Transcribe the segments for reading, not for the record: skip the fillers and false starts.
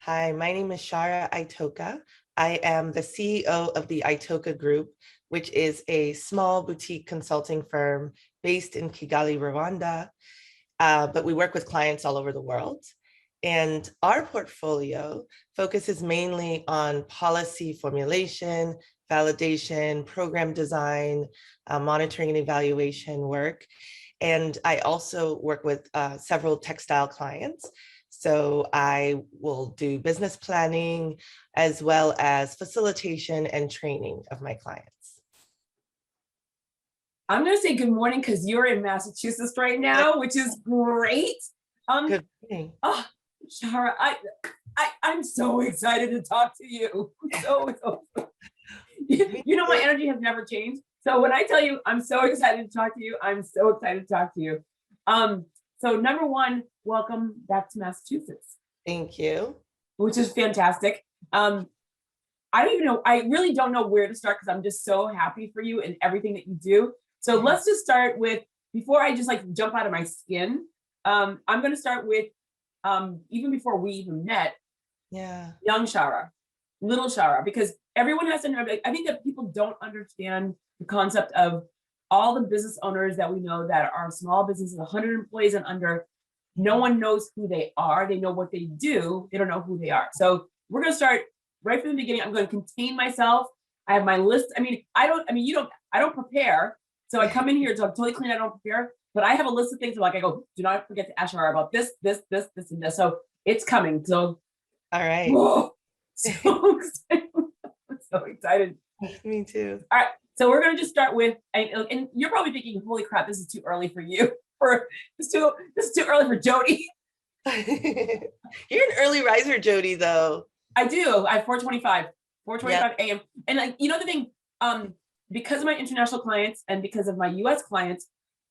Hi, my name is Chara Itoka. I am the CEO of the Itoka Group, which is a small boutique consulting firm based in Kigali, Rwanda. But we work with clients all over the world. And our portfolio focuses mainly on policy formulation, validation, program design, monitoring and evaluation work. And I also work with several textile clients. So I will do business planning as well as facilitation and training of my clients. I'm going to say good morning because you're in Massachusetts right now, which is great. Good morning. Oh, Chara, I'm so excited to talk to you. You know, my energy has never changed. So when I tell you I'm so excited to talk to you, I'm so excited to talk to you. So number one, welcome back to Massachusetts. Thank you. Which is fantastic. I don't even know, I really don't know where to start because I'm just so happy for you and everything that you do. So let's just start with, before I just like jump out of my skin, I'm going to start with, even before we even met, young Chara, little Chara, because everyone has to know, I think that people don't understand the concept of all the business owners that we know that are small businesses, 100 employees and under. No one knows who they are. They know what they do. They don't know who they are. So we're going to start right from the beginning. I'm going to contain myself. I have my list. I don't prepare. So I come in here, so I'm totally clean. I don't prepare, but I have a list of things. Like I go, do not forget to ask her about this, and this. So it's coming. So, all right. Whoa, so excited. I'm so excited. Me too. All right. So we're going to just start with, and you're probably thinking, holy crap, this is too early for you. This is too early for Jodi. You're an early riser, Jodi, though. I do. I have 4:25 a.m. And like, you know the thing, because of my international clients and because of my US clients,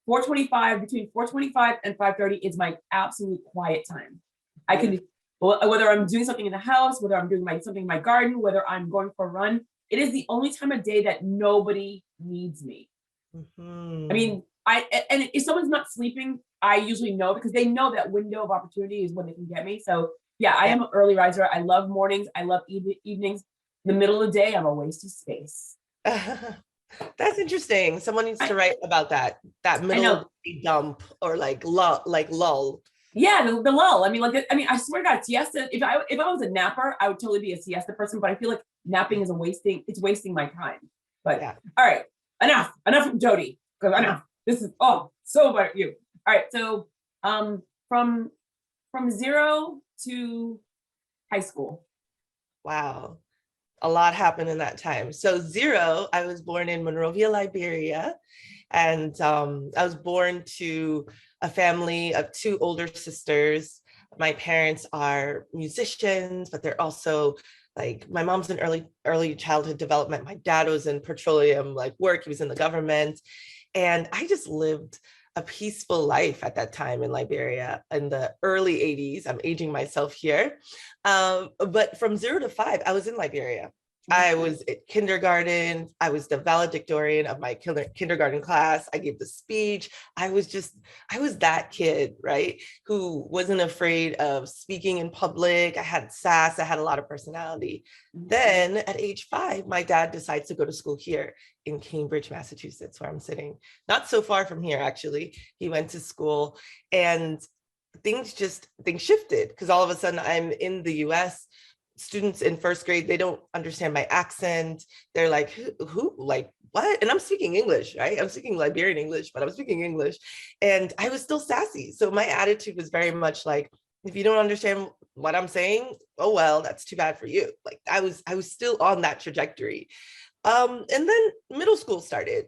between 4:25 and 5:30 is my absolute quiet time. I can, whether I'm doing something in the house, whether I'm doing something in my garden, whether I'm going for a run, it is the only time of day that nobody needs me. I mean, and if someone's not sleeping, I usually know because they know that window of opportunity is when they can get me. So yeah, I am an early riser. I love mornings. I love evenings. The middle of the day, I'm a waste of space. That's interesting. Someone needs to write about that middle of the day dump or like lull. Yeah, the lull. I swear to God, siesta. If I was a napper, I would totally be a siesta person. But I feel like napping is wasting my time. But yeah. All right, enough from Jodi. Because enough. This is so about you. All right, so from 0 to high school. Wow. A lot happened in that time. So 0, I was born in Monrovia, Liberia. And I was born to a family of 2 older sisters. My parents are musicians, but they're also like, my mom's in early childhood development. My dad was in petroleum work. He was in the government. And I just lived a peaceful life at that time in Liberia in the early 80s. I'm aging myself here. But from 0 to 5, I was in Liberia. I was at kindergarten. I was the valedictorian of my kindergarten class. I gave the speech. I was that kid, right? Who wasn't afraid of speaking in public. I had sass. I had a lot of personality. Then at age 5, my dad decides to go to school here in Cambridge, Massachusetts, where I'm sitting. Not so far from here, actually. He went to school and things shifted because all of a sudden I'm in the US. Students in first grade, they don't understand my accent. They're like, who, like, what? And I'm speaking English, right? I'm speaking Liberian English, but I'm speaking English. And I was still sassy. So my attitude was very much like, if you don't understand what I'm saying, oh, well, that's too bad for you. Like I was still on that trajectory. And then middle school started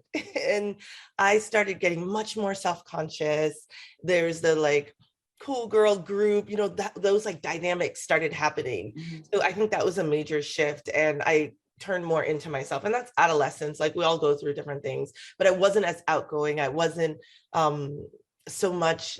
and I started getting much more self-conscious. There's the cool girl group, those dynamics started happening. So I think that was a major shift and I turned more into myself, and that's adolescence. We all go through different things, but I wasn't as outgoing. I wasn't so much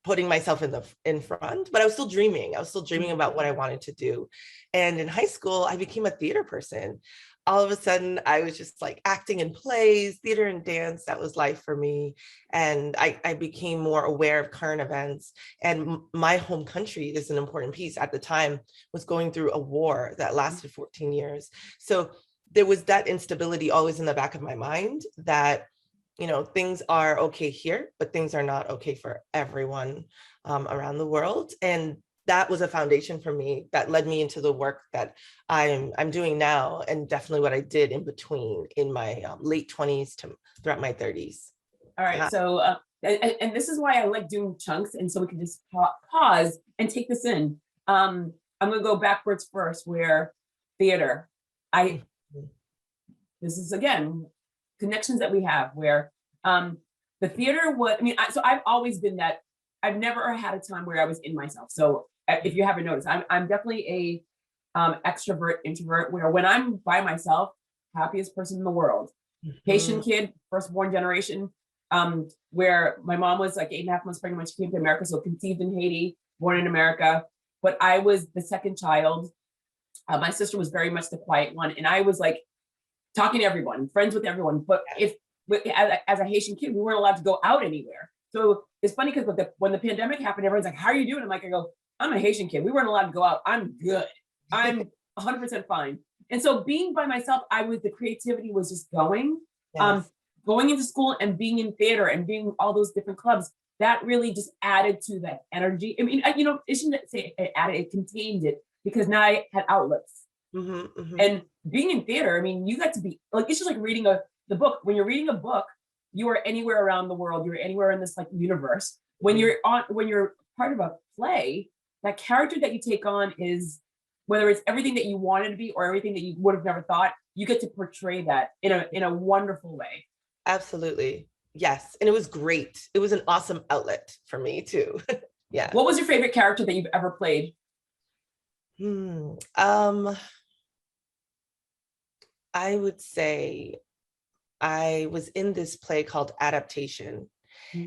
putting myself in front, but I was still dreaming. I was still dreaming about what I wanted to do. And in high school, I became a theater person. all of a sudden I was just like acting in plays, theater and dance. That was life for me. And I became more aware of current events. And my home country is an important piece at the time, was going through a war that lasted 14 years. So there was that instability always in the back of my mind that, you know, things are okay here, but things are not okay for everyone around the world. And that was a foundation for me that led me into the work that I'm doing now, and definitely what I did in between in my late 20s to throughout my 30s. All right, so and this is why I like doing chunks, and so we can just pause and take this in. I'm gonna go backwards first, where theater. This is again connections that we have where the theater was. I mean, so I've always been that. I've never had a time where I was in myself. So if you haven't noticed, I'm definitely a extrovert, introvert, where when I'm by myself, happiest person in the world. Haitian kid, firstborn generation, where my mom was like 8.5 months pregnant when she came to America. So conceived in Haiti, born in America, but I was the second child. My sister was very much the quiet one. And I was like talking to everyone, friends with everyone. But as a Haitian kid, we weren't allowed to go out anywhere. So it's funny because when the pandemic happened, everyone's like, how are you doing? I'm like, I go, I'm a Haitian kid. We weren't allowed to go out. I'm good. I'm 100% fine. And so being by myself, the creativity was just going. Yes. Going into school and being in theater and being all those different clubs, that really just added to that energy. I mean, you know, it shouldn't say it added, it contained it, because now I had outlets. And being in theater, I mean, you got to be like, it's just like reading the book. When you're reading a book, you are anywhere around the world. You're anywhere in this like universe. When you're part of a play, that character that you take on is, whether it's everything that you wanted to be or everything that you would have never thought, you get to portray that in a wonderful way. Absolutely. Yes. And it was great. It was an awesome outlet for me too. Yeah. What was your favorite character that you've ever played? I would say I was in this play called Adaptation.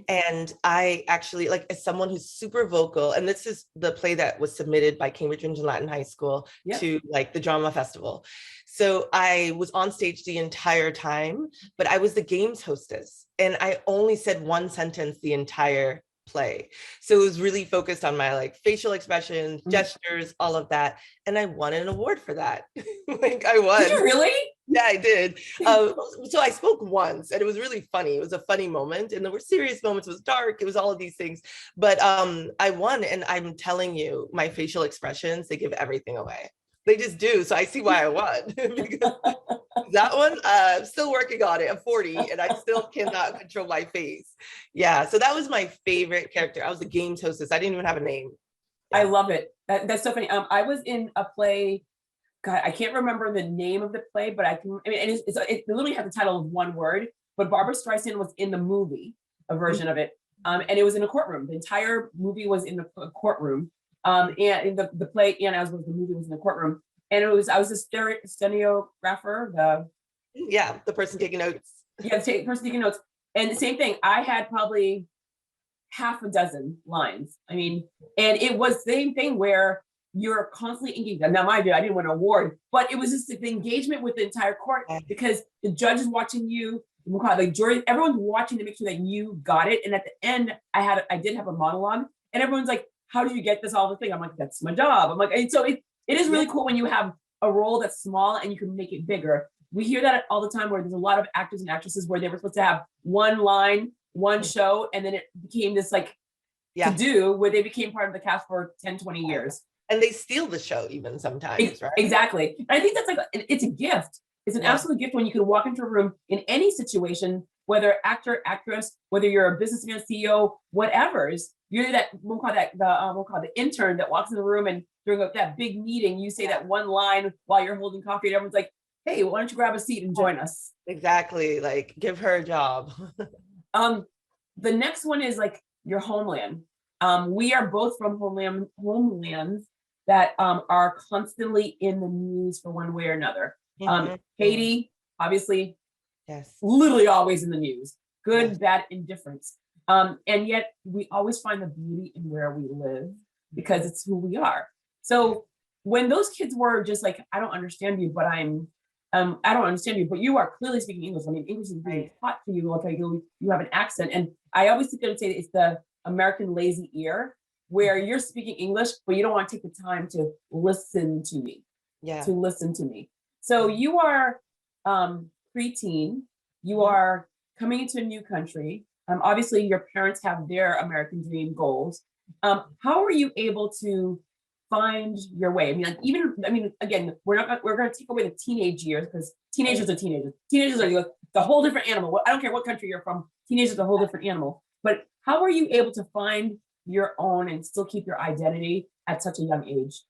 And I actually, like, as someone who's super vocal, and this is the play that was submitted by Cambridge Region Latin High School to like the drama festival. So I was on stage the entire time, but I was the games hostess, and I only said one sentence the entire play. So it was really focused on my like facial expressions, gestures, all of that. And I won an award for that. Like I won. Did you really? Yeah, I did. So I spoke once, and it was really funny. It was a funny moment, and there were serious moments. It was dark. It was all of these things. But I won, and I'm telling you, my facial expressions, they give everything away. They just do. So I see why I won. Because that one, I'm still working on it. I'm 40, and I still cannot control my face. Yeah. So that was my favorite character. I was the games hostess. I didn't even have a name. Yeah. I love it. That's so funny. I was in a play. God, I can't remember the name of the play, but it literally has the title of one word, but Barbara Streisand was in the movie, a version of it. And it was in a courtroom. The entire movie was in the courtroom. And in the play, and as was the movie was in the courtroom. And I was a stenographer, the person taking notes. Yeah, the person taking notes. And the same thing, I had probably half a dozen lines. I mean, and it was the same thing where you're constantly engaged. Now, mind you, I didn't win an award, but it was just the engagement with the entire court, because the judge is watching you, like jury, everyone's watching to make sure that you got it. And at the end, I did have a monologue, and everyone's like, how did you get this all the thing? I'm like, that's my job. I'm like, and so it is really cool when you have a role that's small and you can make it bigger. We hear that all the time, where there's a lot of actors and actresses where they were supposed to have one line, one show, and then it became this like to do where they became part of the cast for 10, 20 years. And they steal the show even sometimes, right? Exactly. And I think that's like, it's a gift. It's an absolute gift when you can walk into a room in any situation, whether actor, actress, whether you're a businessman, CEO, whatever's, you're that, we'll call the intern that walks in the room, and during that big meeting, you say that one line while you're holding coffee, and everyone's like, hey, why don't you grab a seat and join us? Exactly. Like, give her a job. The next one is like your homeland. We are both from homelands that are constantly in the news for one way or another. Haiti, obviously, literally always in the news, good, bad, indifference. And yet we always find the beauty in where we live, because it's who we are. So when those kids were just like, I don't understand you, but I'm I don't understand you, but you are clearly speaking English. I mean, English is being taught to you. Like you have an accent, and I always sit there and say it's the American lazy ear, where you're speaking English, but you don't want to take the time to listen to me. Yeah. To listen to me. So you are preteen. You are coming into a new country. Obviously, your parents have their American dream goals. How are you able to find your way? I mean, like again, we're going to take away the teenage years, because teenagers are teenagers. Teenagers are the whole different animal. I don't care what country you're from. Teenagers are a whole different animal. But how are you able to find your own and still keep your identity at such a young age?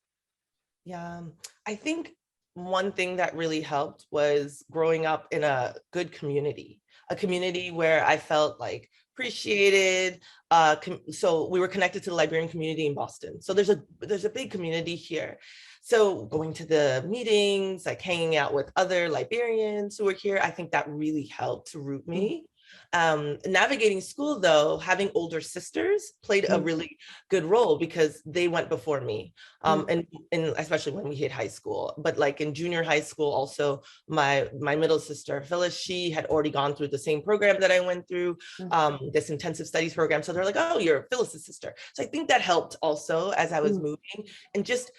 Yeah, I think one thing that really helped was growing up in a good community, a community where I felt like appreciated. So we were connected to the Liberian community in Boston. So there's a big community here. So going to the meetings, like hanging out with other Liberians who were here, I think that really helped to root me. Navigating school, though, having older sisters played a really good role because they went before me, and especially when we hit high school. But like in junior high school, also my middle sister Phyllis, she had already gone through the same program that I went through, this intensive studies program. So they're like, "Oh, you're Phyllis's sister." So I think that helped also as I was moving, and just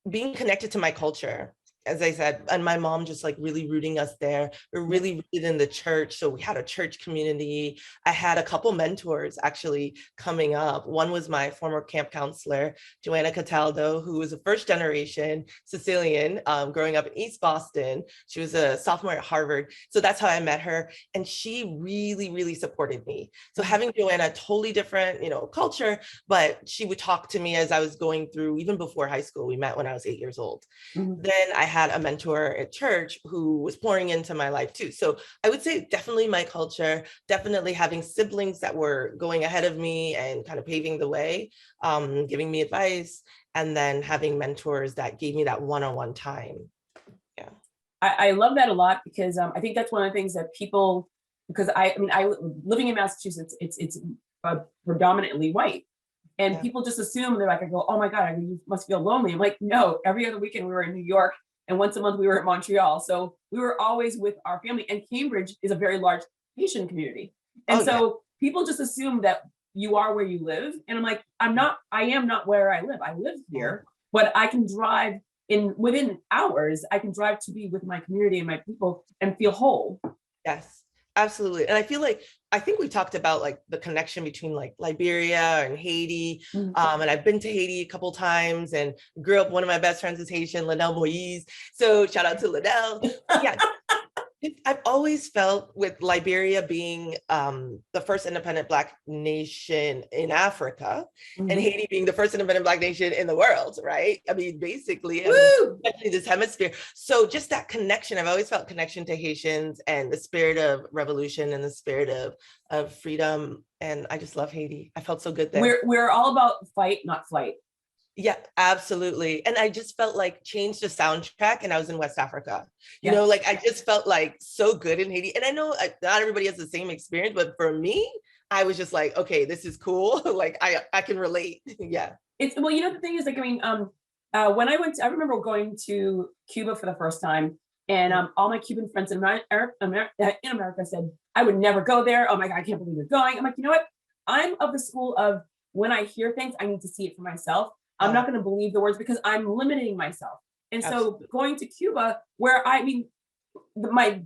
being connected to my culture. As I said, and my mom just like really rooting us there. We're really rooted in the church. So we had a church community. I had a couple mentors actually coming up. One was my former camp counselor, Joanna Cataldo, who was a first generation Sicilian, growing up in East Boston. She was a sophomore at Harvard. So that's how I met her. And she really, really supported me. So having Joanna, totally different, culture, but she would talk to me as I was going through, even before high school. We met when I was 8 years old. Then I had a mentor at church who was pouring into my life too. So I would say definitely my culture, definitely having siblings that were going ahead of me and kind of paving the way, giving me advice, and then having mentors that gave me that one-on-one time. Yeah. I love that a lot, because I think that's one of the things that people, because I living in Massachusetts, it's predominantly white. And people just assume, they're like, I go, oh my God, you must feel lonely. I'm like, no, every other weekend we were in New York, and once a month we were at Montreal. So we were always with our family, and Cambridge is a very large Haitian community. And people just assume that you are where you live. And I'm like, I am not where I live. I live here, but I can drive within hours, I can drive to be with my community and my people and feel whole. Yes. Absolutely. And I think we talked about like the connection between like Liberia and Haiti. And I've been to Haiti a couple times and grew up, one of my best friends is Haitian, Liddell Moise. So shout out to Liddell. Yeah. I've always felt with Liberia being the first independent Black nation in Africa, and Haiti being the first independent Black nation in the world, right? I mean, basically, especially this hemisphere. So just that connection, I've always felt connection to Haitians and the spirit of revolution and the spirit of freedom. And I just love Haiti. I felt so good there. We're all about fight, not flight. Yeah, absolutely. And I just felt like changed the soundtrack, and I was in West Africa. You know, like I just felt like so good in Haiti. And I know not everybody has the same experience, but for me, I was just like, okay, this is cool. Like I can relate. Yeah. It's, well, the thing is, like, when I remember going to Cuba for the first time, and all my Cuban friends in America said, I would never go there. Oh my God, I can't believe you're going. I'm like, you know what? I'm of the school of, when I hear things, I need to see it for myself. I'm not going to believe the words, because I'm limiting myself. And so going to Cuba, where my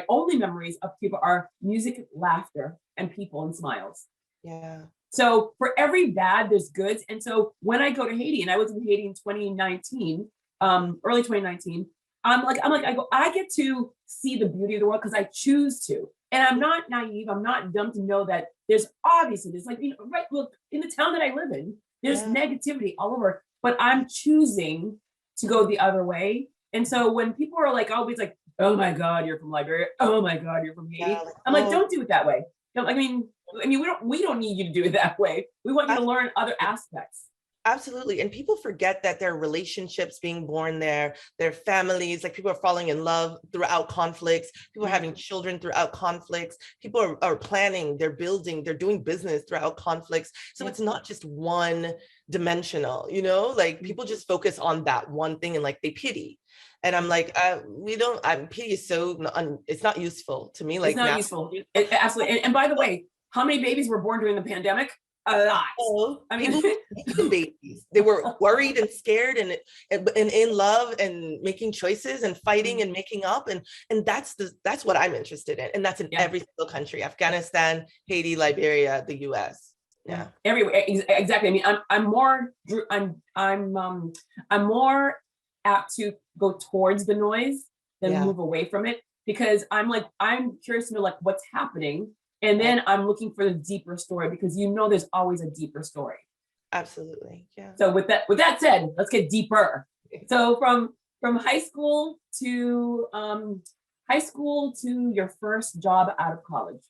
only memories of Cuba are music, laughter, and people and smiles. Yeah. So for every bad, there's goods. And so when I go to Haiti, and I was in Haiti in 2019, early 2019, I get to see the beauty of the world because I choose to. And I'm not naive. I'm not dumb to know that there's like, right, look, in the town that I live in, there's negativity all over, but I'm choosing to go the other way. And so when people are like, always like, oh my God, you're from Liberia. Oh my God, you're from Haiti. I'm like, don't do it that way. We don't need you to do it that way. We want you to learn other aspects. Absolutely. And people forget that there are relationships being born there, their families, like people are falling in love throughout conflicts, people are having children throughout conflicts, people are planning, they're building, they're doing business throughout conflicts. So it's not just one dimensional, you know, like people just focus on that one thing and like they pity. And I'm like, we don't, pity is so, it's not useful to me. Like it's not now, useful. Absolutely. And by the way, how many babies were born during the pandemic? A lot. I mean, people babies. They were worried and scared and in love and making choices and fighting and making up. And that's what I'm interested in. And that's in every single country: Afghanistan, Haiti, Liberia, the US. Yeah. Everywhere. Exactly. I mean, I'm more apt to go towards the noise than move away from it, because I'm curious to know like what's happening. And then I'm looking for the deeper story, because you know there's always a deeper story. Absolutely. Yeah. So with that said, let's get deeper. So from high school to your first job out of college.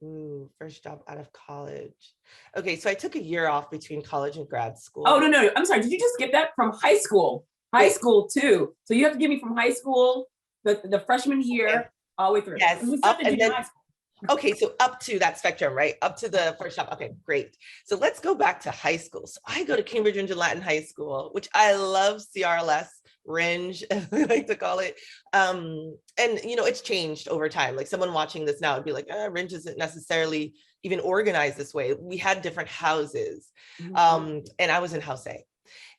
Ooh, first job out of college. Okay, so I took a year off between college and grad school. Oh, no. I'm sorry. Did you just skip that? From high school? High school too. So you have to give me from high school, the freshman year, all the way through. Yes. We stopped at high school. Okay, so up to that spectrum, right? Up to the first job. Okay, great. So let's go back to high school. So I go to Cambridge and Latin High School, which I love, CRLS, Ringe, as we like to call it. And you know, it's changed over time. Like someone watching this now would be like, Ringe isn't necessarily even organized this way. We had different houses. And I was in House A.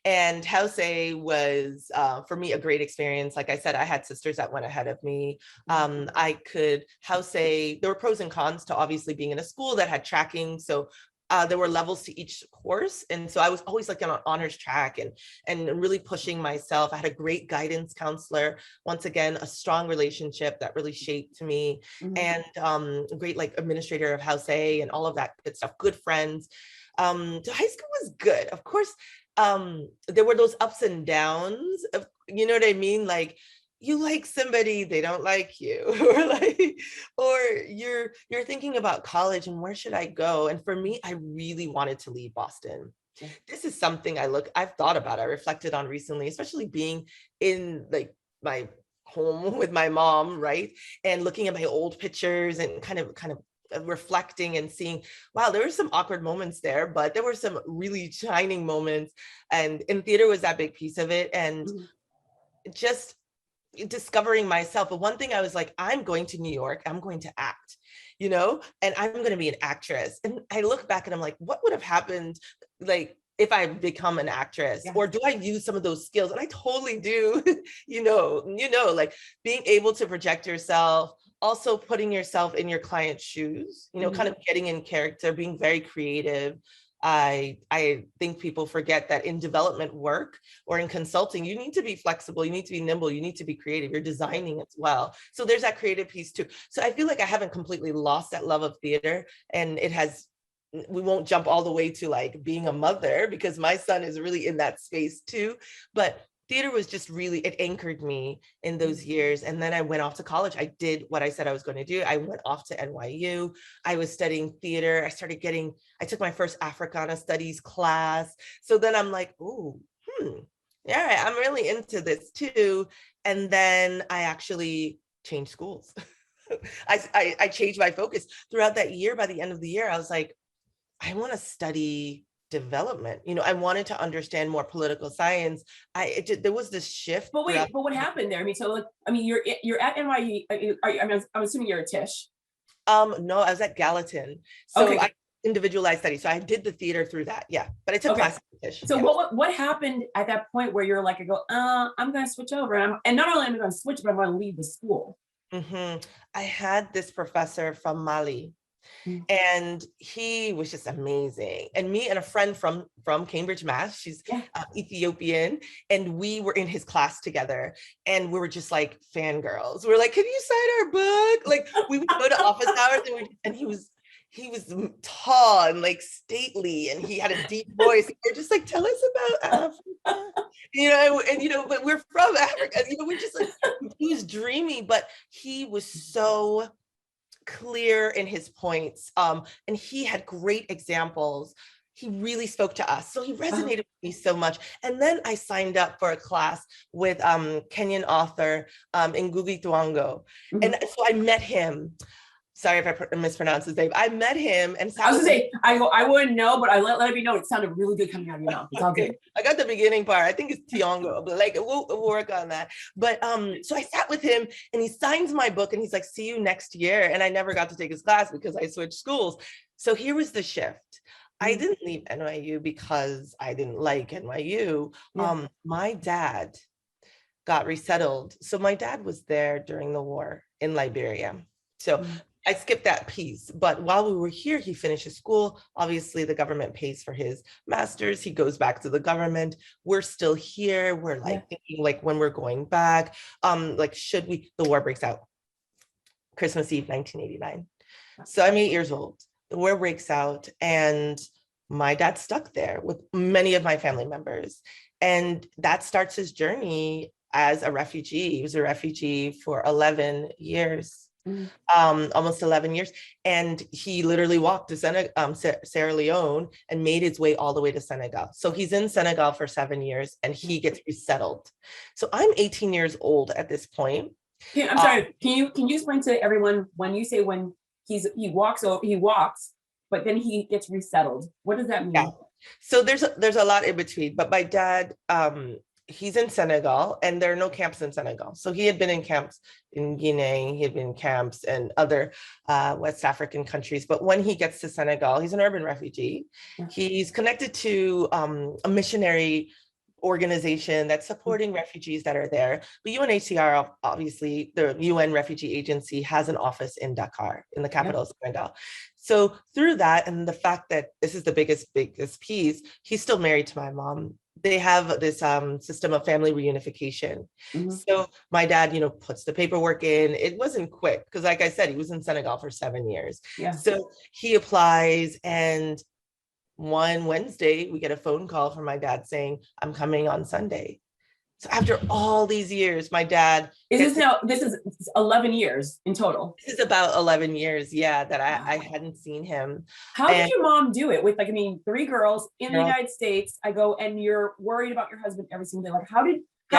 And House A was, for me, a great experience. Like I said, I had sisters that went ahead of me. House A, there were pros and cons to obviously being in a school that had tracking. So there were levels to each course. And so I was always like on an honors track and really pushing myself. I had a great guidance counselor. Once again, a strong relationship that really shaped me, and a great like administrator of House A and all of that good stuff, good friends. So high school was good. Of course, there were those ups and downs of, you know what I mean? Like you like somebody, they don't like you, or you're thinking about college and where should I go? And for me, I really wanted to leave Boston. This is something I've thought about, I reflected on recently, especially being in like my home with my mom, right? And looking at my old pictures and kind of reflecting and seeing, wow, there were some awkward moments there, but there were some really shining moments. And theater was that big piece of it. And just discovering myself. But one thing I was like, I'm going to New York, I'm going to act, you know, and I'm going to be an actress. And I look back and I'm like, what would have happened like if I become an actress, or do I use some of those skills? And I totally do, you know, like being able to project yourself, also putting yourself in your client's shoes, you know, kind of getting in character, being very creative. I think people forget that in development work or in consulting, you need to be flexible, you need to be nimble, you need to be creative, you're designing as well. So there's that creative piece too. So I feel like I haven't completely lost that love of theater, and we won't jump all the way to like being a mother, because my son is really in that space too. But theater was just really, it anchored me in those years. And then I went off to college. I did what I said I was going to do. I went off to NYU. I was studying theater. I took my first Africana studies class. So then I'm like, ooh, yeah, I'm really into this too. And then I actually changed schools. I changed my focus throughout that year. By the end of the year, I was like, I want to study development. You know, I wanted to understand more political science. There was this shift. But wait, but what happened there? I mean, so you're at NYU. I'm assuming you're a Tisch. No, I was at Gallatin. So okay. I individualized study. So I did the theater through that. Yeah, but I took classes at Tisch. So what happened at that point where you're like, I'm going to switch over, and not only am I going to switch, but I'm going to leave the school. I had this professor from Mali. And he was just amazing. And me and a friend from Cambridge, Mass, she's Ethiopian, and we were in his class together, and we were just like fangirls. We were like, can you sign our book? Like we would go to office hours, and he was tall and like stately, and he had a deep voice. We're just like, tell us about Africa, you know, and you know, but we're from Africa, you know, we're just like, he was dreamy, but he was so clear in his points, and he had great examples. he really spoke to us. So he resonated with me so much. And then I signed up for a class with Kenyan author Ngugi Thiong'o. And so I met him. Sorry if I mispronounced his name. I met him and I was gonna say, I wouldn't know, but I let it be known. It sounded really good coming out of your mouth. It's all good. I got the beginning part. I think it's Thiong'o, but like we'll work on that. But so I sat with him and he signs my book and he's like, see you next year. And I never got to take his class because I switched schools. So here was the shift. I didn't leave NYU because I didn't like NYU. My dad got resettled. So my dad was there during the war in Liberia. So I skipped that piece, but while we were here, he finishes school. Obviously, the government pays for his master's. He goes back to the government. We're still here. We're like thinking like when we're going back, like should we, the war breaks out. Christmas Eve, 1989. So I'm 8 years old. The war breaks out and my dad's stuck there with many of my family members. And that starts his journey as a refugee. He was a refugee for 11 years. Almost 11 years. And he literally walked to Sierra Leone and made his way all the way to Senegal. So he's in Senegal for 7 years and he gets resettled. So I'm 18 years old at this point. I'm sorry, can you explain to everyone when you say when he walks, but then he gets resettled, what does that mean? Yeah. So there's a lot in between, but my dad, he's in Senegal and there are no camps in Senegal. So he had been in camps in Guinea, he had been in camps in other West African countries. But when he gets to Senegal, he's an urban refugee. He's connected to a missionary organization that's supporting refugees that are there. But UNHCR, obviously, the UN Refugee Agency has an office in Dakar, in the capital of Senegal. So through that, and the fact that this is the biggest piece, he's still married to my mom. They have this system of family reunification. So my dad, puts the paperwork in. It wasn't quick because like I said, he was in Senegal for 7 years. So he applies and one Wednesday, we get a phone call from my dad saying, I'm coming on Sunday. So after all these years, my dad this is 11 years in total. This is about 11 years, that I hadn't seen him. How did your mom do it with 3 girls in the United States? I go, and you're worried about your husband every single day. Like, how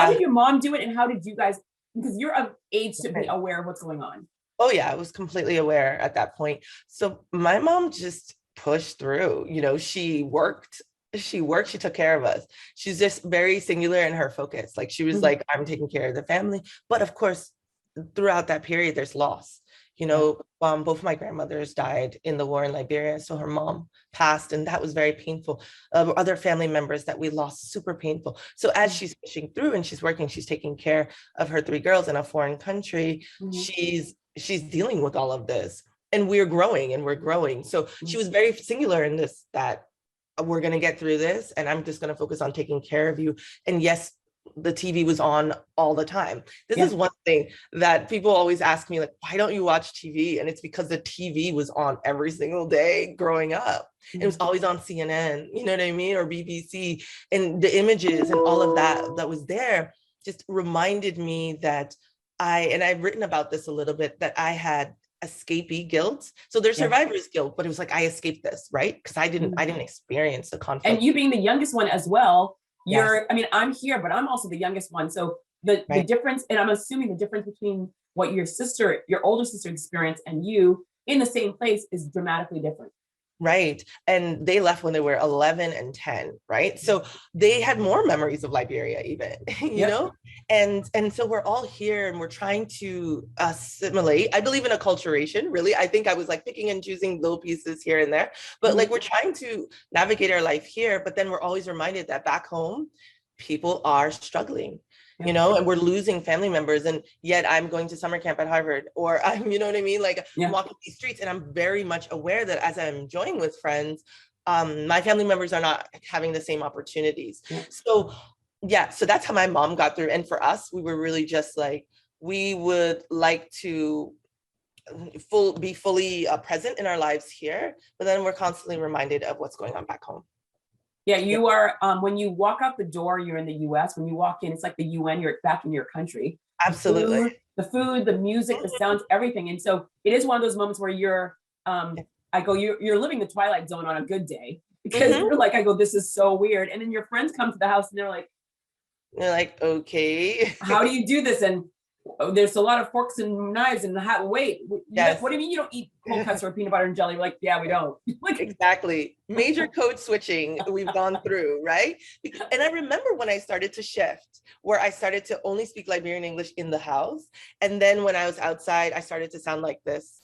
did your mom do it, and how did you guys? Because you're of age to be aware of what's going on. Oh yeah, I was completely aware at that point. So my mom just pushed through. She worked, she took care of us. She's just very singular in her focus. Like she was like, I'm taking care of the family. But of course, throughout that period, there's loss. Both of my grandmothers died in the war in Liberia. So her mom passed and that was very painful. Other family members that we lost, super painful. So as she's pushing through and she's working, she's taking care of her 3 girls in a foreign country. She's dealing with all of this. And we're growing. So she was very singular in this, that we're going to get through this and I'm just going to focus on taking care of you. And yes, the TV was on all the time. This is one thing that people always ask me, like, why don't you watch TV? And it's because the TV was on every single day growing up. It was always on CNN, you know what I mean? Or BBC, and the images and all of that was there just reminded me that I've written about this a little bit, that I had escapee guilt. So there's survivor's guilt, but it was like, I escaped this, right? Because I didn't experience the conflict. And you being the youngest one as well, I'm here, but I'm also the youngest one. So the difference, and I'm assuming the difference between what your older sister experienced and you in the same place is dramatically different. Right. And they left when they were 11 and 10, right? So they had more memories of Liberia even, you know? And so we're all here and we're trying to assimilate. I believe in acculturation, really. I think I was like picking and choosing little pieces here and there, but like we're trying to navigate our life here, but then we're always reminded that back home, people are struggling. And we're losing family members, and yet I'm going to summer camp at Harvard, or I'm, you know what I mean? Like I'm walking these streets and I'm very much aware that as I'm enjoying with friends, my family members are not having the same opportunities. So that's how my mom got through. And for us, we were really just like, we would like to be fully present in our lives here, but then we're constantly reminded of what's going on back home. Yeah, you are, when you walk out the door, you're in the US. When you walk in, it's like the UN, you're back in your country. Absolutely. The food, the music, the sounds, everything. And so it is one of those moments where you're living the Twilight Zone on a good day. because you're like, I go, this is so weird. And then your friends come to the house and they're like, okay. how do you do this? And there's a lot of forks and knives and wait, Yes. what do you mean you don't eat cold cuts or peanut butter and jelly? We're like, yeah, we don't. Like, Exactly. Major code switching we've gone through, right? And I remember when I started to shift, where I started to only speak Liberian English in the house. And then when I was outside, I started to sound like this,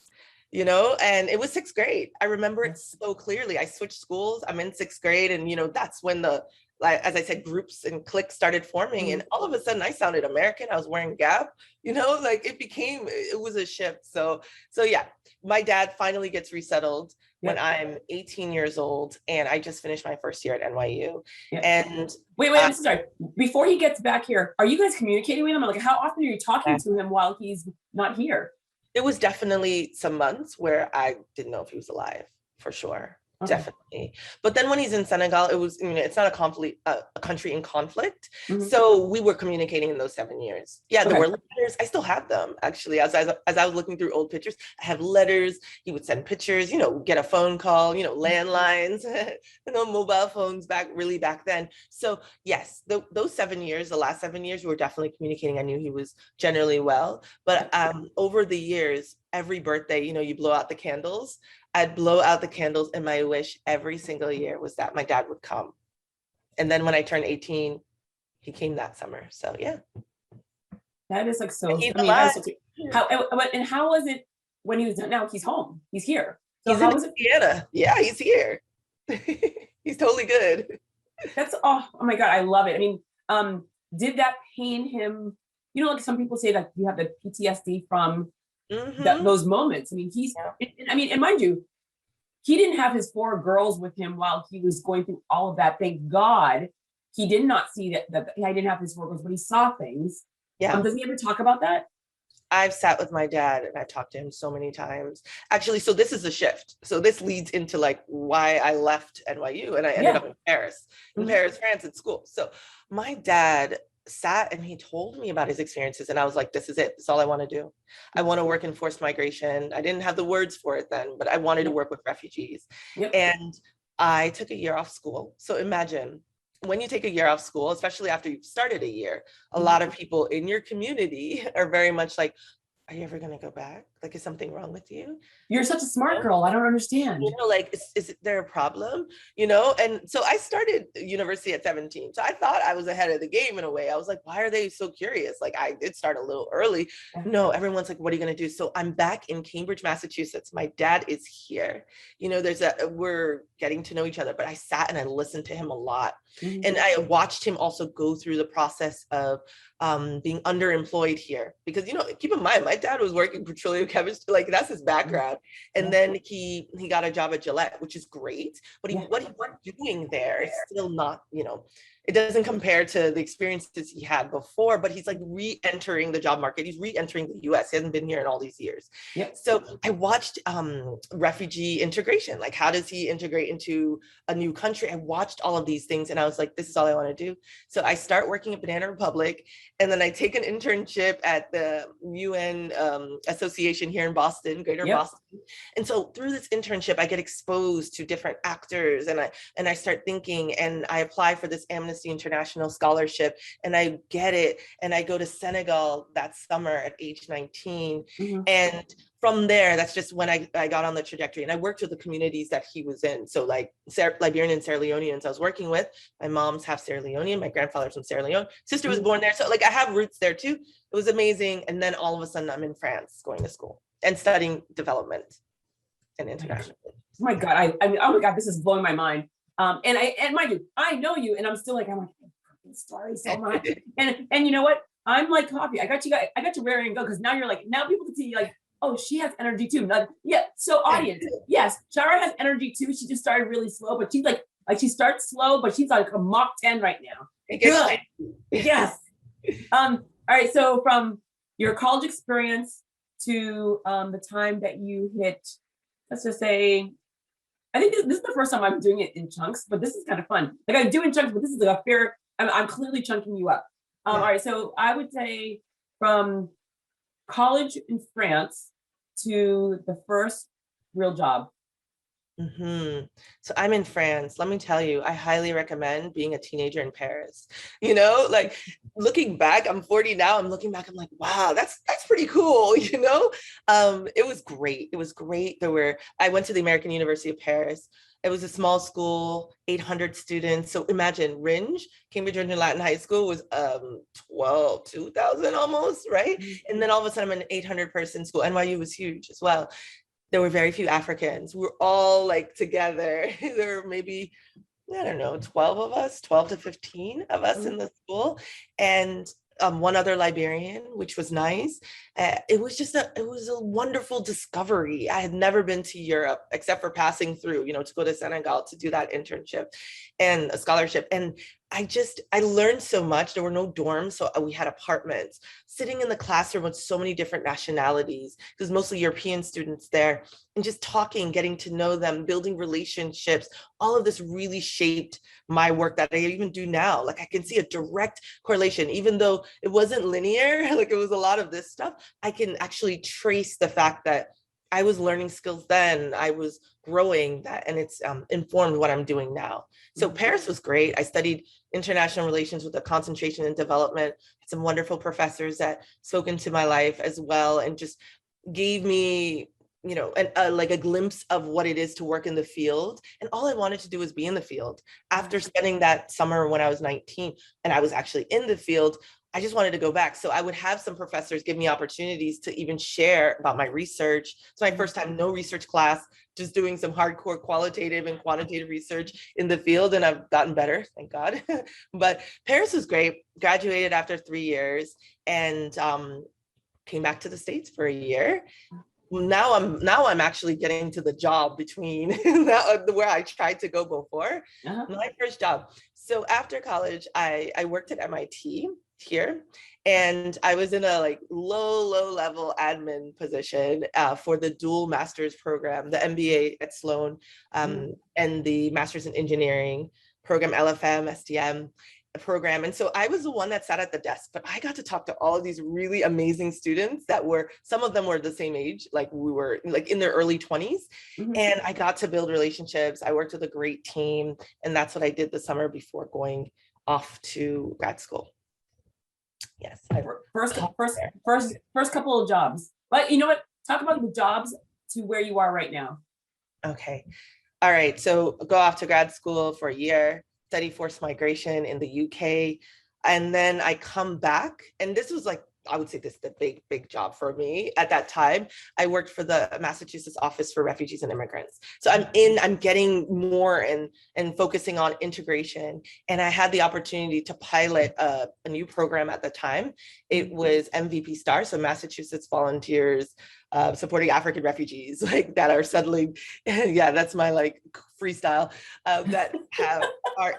and it was sixth grade. I remember it so clearly. I switched schools. I'm in sixth grade. And, that's when like, as I said, groups and cliques started forming. And all of a sudden I sounded American. I was wearing Gap, like it was a shift. So yeah, my dad finally gets resettled when I'm 18 years old, and I just finished my first year at NYU. And wait, I'm sorry. Before he gets back here, are you guys communicating with him? Like, how often are you talking to him while he's not here? It was definitely some months where I didn't know if he was alive, for sure. Okay. Definitely. But then when he's in Senegal, it was, it's not a country in conflict. So we were communicating in those 7 years. Yeah, there were letters. I still have them, actually. As I was looking through old pictures, I have letters. He would send pictures, get a phone call, landlines, mobile phones back then. So yes, those 7 years, the last 7 years, we were definitely communicating. I knew he was generally well. But over the years, every birthday, you blow out the candles. I'd blow out the candles, and my wish every single year was that my dad would come. And then when I turned 18, he came that summer. So yeah. That is like so, how was it when he was done? Now he's home, he's here. So how was it? Indiana. Yeah, he's here. He's totally good. That's, oh my God, I love it. I mean, did that pain him? Like some people say that you have the PTSD from those moments. I mean, and mind you, he didn't have his 4 girls with him while he was going through all of that. Thank God he did not see that I didn't have his 4 girls, but he saw things. Yeah. Does he ever talk about that? I've sat with my dad and I've talked to him so many times. Actually, so this is a shift. So this leads into like why I left NYU and I ended up in Paris, France at school. So my dad sat and he told me about his experiences, and I was like, this is it. This is all I want to do. I want to work in forced migration. I didn't have the words for it then, but I wanted to work with refugees. And I took a year off school. So imagine when you take a year off school, especially after you've started a year, a lot of people in your community are very much like, are you ever going to go back? Like, is something wrong with you? You're such a smart girl. I don't understand. Like, is there a problem? And so I started university at 17. So I thought I was ahead of the game in a way. I was like, why are they so curious? Like, I did start a little early. No, everyone's like, what are you going to do? So I'm back in Cambridge, Massachusetts. My dad is here. We're getting to know each other, but I sat and I listened to him a lot. And I watched him also go through the process of being underemployed here, because keep in mind, my dad was working petroleum chemistry, like that's his background, and then he got a job at Gillette, which is great, but what he was doing there is still not, it doesn't compare to the experiences he had before, but he's like re-entering the job market. He's re-entering the US. He hasn't been here in all these years. So I watched refugee integration. Like, how does he integrate into a new country? I watched all of these things and I was like, this is all I want to do. So I start working at Banana Republic, and then I take an internship at the UN association here in Boston, Greater Boston. And so through this internship, I get exposed to different actors, and I start thinking, and I apply for this Amnesty International scholarship, and I get it, and I go to Senegal that summer at age 19. And from there, that's just when I got on the trajectory, and I worked with the communities that he was in. So like Liberian and Sierra Leoneans I was working with. My mom's half Sierra Leonean, my grandfather's from Sierra Leone, sister was born there. So like I have roots there too. It was amazing. And then all of a sudden I'm in France going to school and studying development and international. Oh my God, I mean, oh my God, this is blowing my mind. And mind you, I know you, and I'm still like, I'm like, sorry so much. And you know what? I'm like coffee. I got to wear and go, because now you're like, now people can see like, oh, she has energy too. Like, so audience, yes, Chara has energy too. She just started really slow, but she's like she starts slow, but she's like a Mach 10 right now. Good. Yes. All right. So from your college experience to the time that you hit, let's just say, I think this is the first time I'm doing it in chunks, but this is kind of fun. Like I do in chunks, but this is like a fair, I'm clearly chunking you up. All right, so I would say from college in France to the first real job, So I'm in France. Let me tell you, I highly recommend being a teenager in Paris. Like looking back, I'm 40 now. I'm looking back, I'm like, wow, that's pretty cool. It was great. It was great. I went to the American University of Paris. It was a small school, 800 students. So imagine Cambridge Rindge Latin High School was 2,000 almost, right? And then all of a sudden I'm an 800 person school. NYU was huge as well. There were very few Africans. We were all like together. There were maybe, I don't know, 12 of us, 12 to 15 of us in the school. And one other Liberian, which was nice. It was a wonderful discovery. I had never been to Europe except for passing through, to go to Senegal to do that internship and a scholarship. And I learned so much. There were no dorms, so we had apartments. Sitting in the classroom with so many different nationalities, because mostly European students there, and just talking, getting to know them, building relationships, all of this really shaped my work that I even do now. Like I can see a direct correlation, even though it wasn't linear, like it was a lot of this stuff, I can actually trace the fact that I was learning skills then, I was growing that, and it's informed what I'm doing now. So Paris was great. I studied international relations with a concentration in development. Had some wonderful professors that spoke into my life as well, and just gave me, like a glimpse of what it is to work in the field. And all I wanted to do was be in the field. After spending that summer when I was 19, and I was actually in the field, I just wanted to go back. So I would have some professors give me opportunities to even share about my research. So my first time, no research class, just doing some hardcore qualitative and quantitative research in the field. And I've gotten better, thank God. But Paris was great. Graduated after 3 years and came back to the States for a year. Now I'm actually getting to the job between where I tried to go before. My first job. So after college, I worked at MIT here, and I was in a like low level admin position for the dual master's program, the MBA at Sloan, and the master's in engineering program, LFM, STM program. And so I was the one that sat at the desk, but I got to talk to all of these really amazing students some of them were the same age, like we were like in their early 20s. And I got to build relationships. I worked with a great team. And that's what I did the summer before going off to grad school. Yes. First couple of jobs. But you know what? Talk about the jobs to where you are right now. Okay. All right. So go off to grad school for a year, study forced migration in the UK. And then I come back, and this was like, I would say this is the big job for me at that time. I worked for the Massachusetts Office for Refugees and Immigrants. So I'm getting more and focusing on integration. And I had the opportunity to pilot a new program at the time. It was MVP STAR, so Massachusetts Volunteers Supporting African Refugees, like that are settling. Yeah, that's my like freestyle that are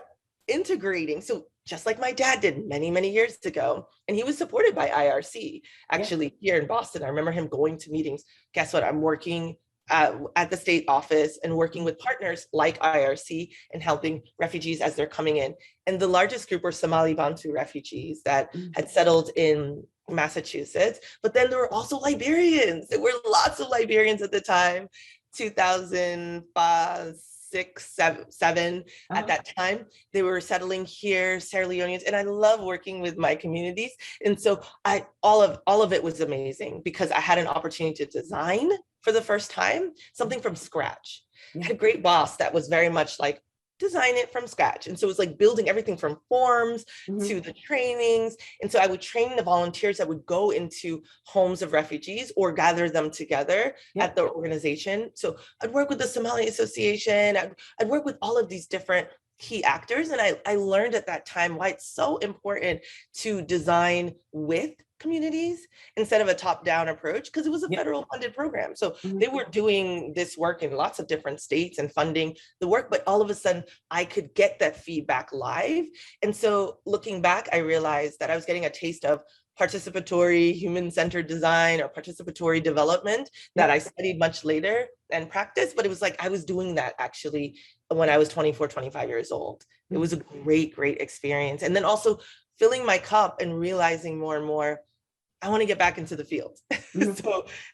integrating. So just like my dad did many years ago. And he was supported by IRC, actually, here in Boston. I remember him going to meetings. Guess what? I'm working at the state office and working with partners like IRC and helping refugees as they're coming in. And the largest group were Somali Bantu refugees that had settled in Massachusetts. But then there were also Liberians. There were lots of Liberians at the time, 2005, 6, 7 at that time. They were settling here, Sierra Leoneans, and I love working with my communities. And so all of it was amazing because I had an opportunity to design for the first time something from scratch. I had a great boss that was very much like, design it from scratch. And so it was like building everything from forms to the trainings. And so I would train the volunteers that would go into homes of refugees or gather them together at the organization. So I'd work with the Somali Association. I'd work with all of these different key actors. And I learned at that time why it's so important to design with communities instead of a top-down approach, because it was a federal funded program. So they were doing this work in lots of different states and funding the work, but all of a sudden I could get that feedback live. And so looking back, I realized that I was getting a taste of participatory human-centered design or participatory development that I studied much later and practiced, but it was like I was doing that actually when I was 24, 25 years old. It was a great experience. And then also filling my cup and realizing more and more, I want to get back into the field.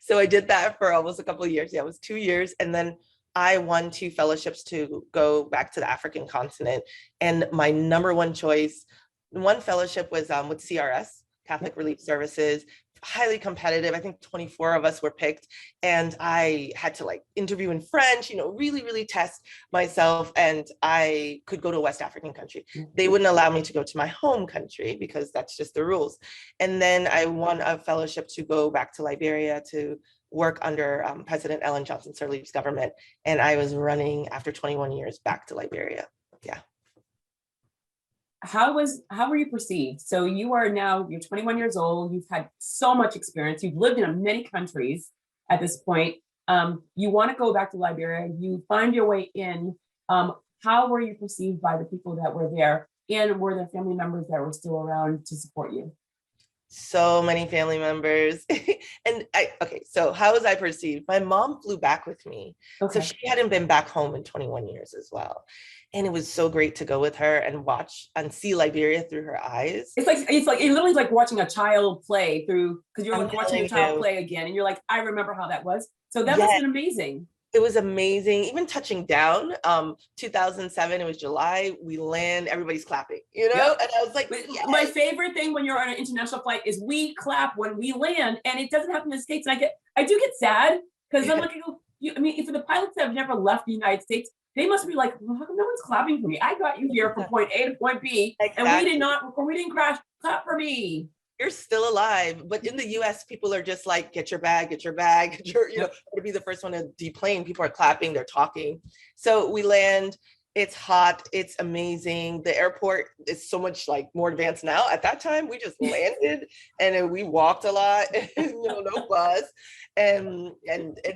So I did that for almost a couple of years. Yeah, it was 2 years. And then I won 2 fellowships to go back to the African continent. And my number one choice, one fellowship was with CRS, Catholic Relief Services, highly competitive. I think 24 of us were picked. And I had to like interview in French, really, really test myself. And I could go to a West African country. They wouldn't allow me to go to my home country because that's just the rules. And then I won a fellowship to go back to Liberia to work under President Ellen Johnson Sirleaf's government. And I was running after 21 years back to Liberia. Yeah. How were you perceived? So you're 21 years old. You've had so much experience. You've lived in many countries at this point. You want to go back to Liberia. You find your way in. How were you perceived by the people that were there? And were there family members that were still around to support you? So many family members. So how was I perceived? My mom flew back with me. Okay. So she hadn't been back home in 21 years as well. And it was so great to go with her and watch and see Liberia through her eyes. It's literally like watching a child play through, because you're like watching a child play again. And you're like, I remember how that was. So that must have been amazing. It was amazing. Even touching down, 2007, it was July, we land, everybody's clapping, And I was like, yes. My favorite thing when you're on an international flight is we clap when we land, and it doesn't happen in the States. And I do get sad because I'm like, for the pilots that have never left the United States, they must be like, well, how come no one's clapping for me? I got you here from point A to point B, exactly. And we didn't crash. Clap for me. You're still alive. But in the US, people are just like, get your bag, to be the first one to deplane. People are clapping, they're talking. So we land, it's hot, it's amazing. The airport is so much like more advanced now. At that time, we just landed and then we walked a lot, no bus. And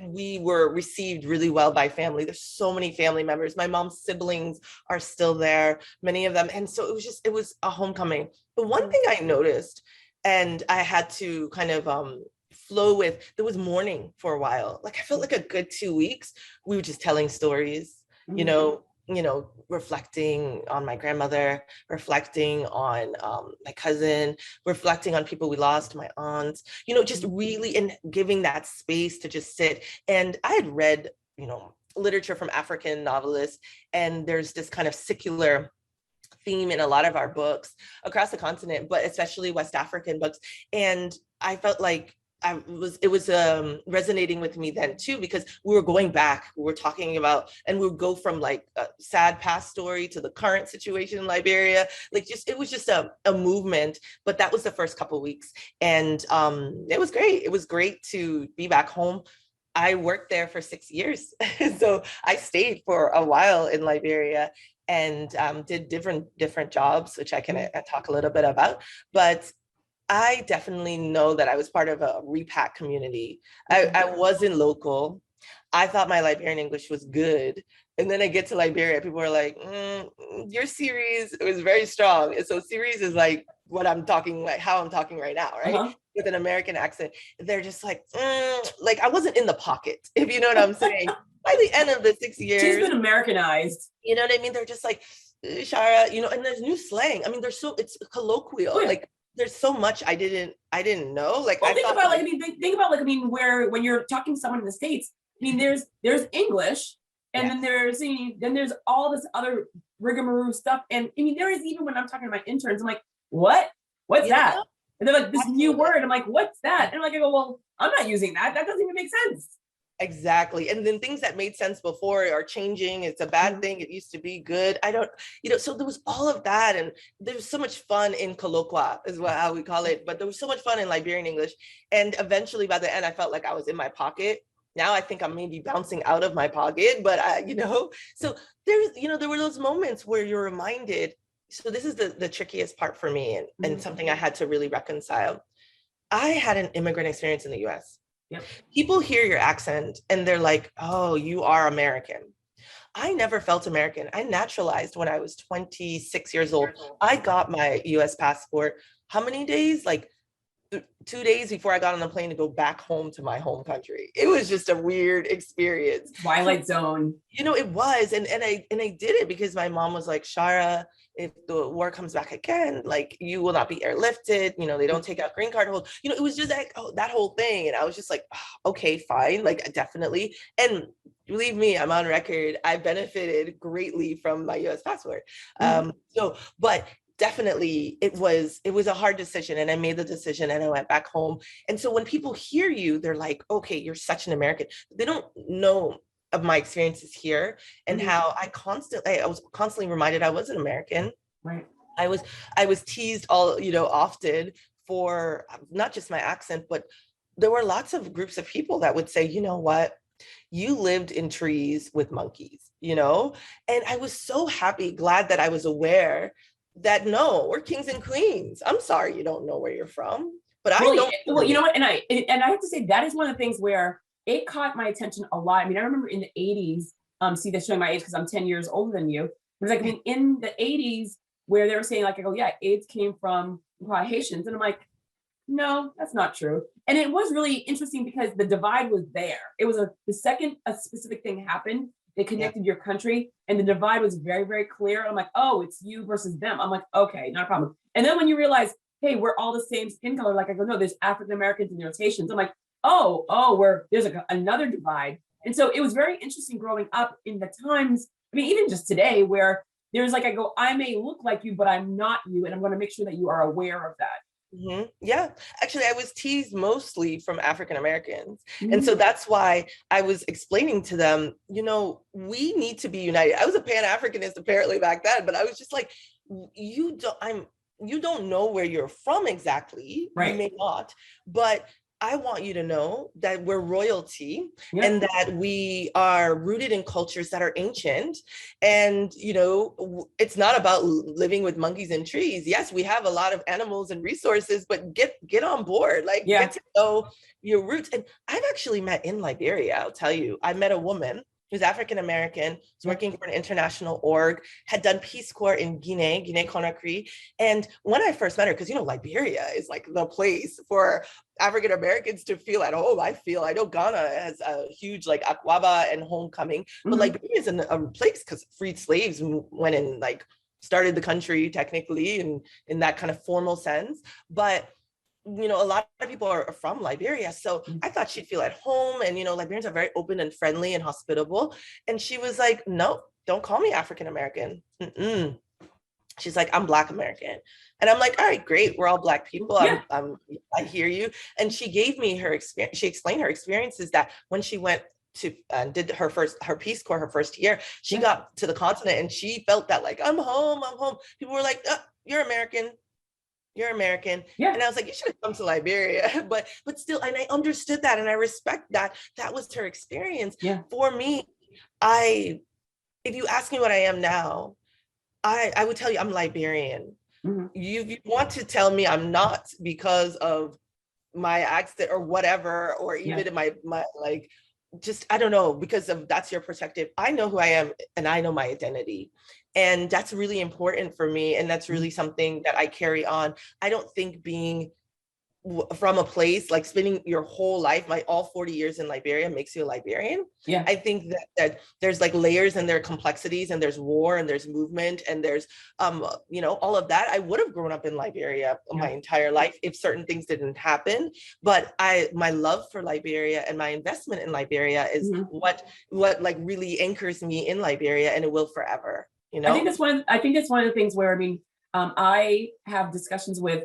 we were received really well by family. There's so many family members. My mom's siblings are still there, many of them. And so it was a homecoming. But one thing I noticed, and I had to kind of flow with, there was mourning for a while. Like I felt like a good 2 weeks, we were just telling stories, reflecting on my grandmother, reflecting on my cousin, reflecting on people we lost, my aunts, just really, and giving that space to just sit. And I had read, literature from African novelists, and there's this kind of secular theme in a lot of our books across the continent, but especially West African books. And I felt like it was resonating with me then too, because we were going back, we were talking about, and we would go from like a sad past story to the current situation in Liberia. It was just a movement, but that was the first couple of weeks. And it was great. It was great to be back home. I worked there for 6 years. So I stayed for a while in Liberia and did different jobs, which I can talk a little bit about. But I definitely know that I was part of a repat community. I wasn't local. I thought my Liberian English was good. And then I get to Liberia, people are like, your series was very strong. And so series is like what I'm talking, like how I'm talking right now, right? Uh-huh. With an American accent. They're just like I wasn't in the pocket, if you know what I'm saying. By the end of the 6 years. She's been Americanized. You know what I mean? They're just like, Chara, and there's new slang. I mean, it's colloquial. Yeah. Like, there's so much I didn't know. Like, well, think about when you're talking to someone in the States, there's English, and yes. then there's all this other rigmarole stuff. And there is, even when I'm talking to my interns, I'm like, what's that? And they're like, this new word. I'm like, what's that? And I go, well, I'm not using that. That doesn't even make sense. Exactly. And then things that made sense before are changing. It's a bad thing. It used to be good. I don't, so there was all of that. And there was so much fun in colloquia is how we call it. But there was so much fun in Liberian English. And eventually by the end, I felt like I was in my pocket. Now I think I'm maybe bouncing out of my pocket, but so there were those moments where you're reminded. So this is the trickiest part for me and something I had to really reconcile. I had an immigrant experience in the US. Yep. People hear your accent and they're like, oh, you are American. I never felt American. I naturalized when I was 26 years old. I got my US passport. How many days? Like 2 days before I got on the plane to go back home to my home country. It was just a weird experience. Twilight Zone. It was. And I did it because my mom was like, Chara, if the war comes back again, like you will not be airlifted, they don't take out green card holders. It was just like, that whole thing. And I was just like, oh, okay, fine. Like, definitely. And believe me, I'm on record. I benefited greatly from my US passport. Mhm. But definitely it was a hard decision, and I made the decision and I went back home. And so when people hear you, they're like, okay, you're such an American. They don't know of my experiences here and Mhm. how I was constantly reminded I was an American. Right. I was I was teased all, often for not just my accent, but there were lots of groups of people that would say, you know what, you lived in trees with monkeys, And I was so happy, glad that I was aware that no, we're kings and queens. I'm sorry you don't know where you're from, but I know Well, you know what? And I have to say that is one of the things where it caught my attention a lot. I mean, I remember in the 80s, see that's showing my age because I'm 10 years older than you. It was like, I mean, in the 80s where they were saying, like, I go, yeah, AIDS came from Haitians. And I'm like, no, that's not true. And it was really interesting because the divide was there. It was the second a specific thing happened, it Yeah. connected your country, and the divide was very, very clear. I'm like, oh, it's you versus them. I'm like, okay, not a problem. And then when you realize, hey, we're all the same skin color, like I go, no, there's African Americans and there's Haitians. I'm like, there's another divide. And so it was very interesting growing up in the times. I mean, even just today, where there's like, I go, I may look like you, but I'm not you, and I'm going to make sure that you are aware of that. Yeah, actually, I was teased mostly from African Americans. And Mhm. so that's why I was explaining to them, we need to be united. I was a Pan-Africanist apparently back then, but I was just like, you don't know where you're from exactly. You Right. may not, but I want you to know that we're royalty Yep. and that we are rooted in cultures that are ancient. And, it's not about living with monkeys and trees. Yes, we have a lot of animals and resources, but get on board, like Yeah. get to know your roots. And I've actually met in Liberia, I'll tell you, I met a woman who's African American, was Yeah. working for an international org, had done Peace Corps in Guinea Conakry. And when I first met her, because Liberia is like the place for African Americans to feel at home. I know Ghana has a huge like Akwaba and homecoming, but Mhm. Liberia is a place because freed slaves went and like started the country technically in that kind of formal sense. But a lot of people are from Liberia. So I thought she'd feel at home. And, Liberians are very open and friendly and hospitable. And she was like, no, don't call me African American. She's like, I'm Black American. And I'm like, all right, great. We're all Black people. Yeah. I hear you. And she gave me her experience. She explained her experiences that when she went to did her Peace Corps, her first year, she Yeah. got to the continent and she felt that like, I'm home. People were like, you're American. You're American. Yeah. And I was like, you should have come to Liberia. But still, and I understood that and I respect that. That was her experience. Yeah. For me, if you ask me what I am now, I would tell you I'm Liberian. Mhm. You want to tell me I'm not because of my accent or whatever, or Yeah. even in my like, just I don't know, because of that's your perspective. I know who I am and I know my identity. And that's really important for me. And that's Mhm. really something that I carry on. I don't think being from a place like spending your whole life, my all 40 years in Liberia makes you a Liberian. Yeah. I think that there's like layers and there are complexities and there's war and there's movement and there's all of that. I would have grown up in Liberia my entire life if certain things didn't happen. But my love for Liberia and my investment in Liberia is Mhm. what like really anchors me in Liberia, and it will forever. I think that's one of the things where, I mean, I have discussions with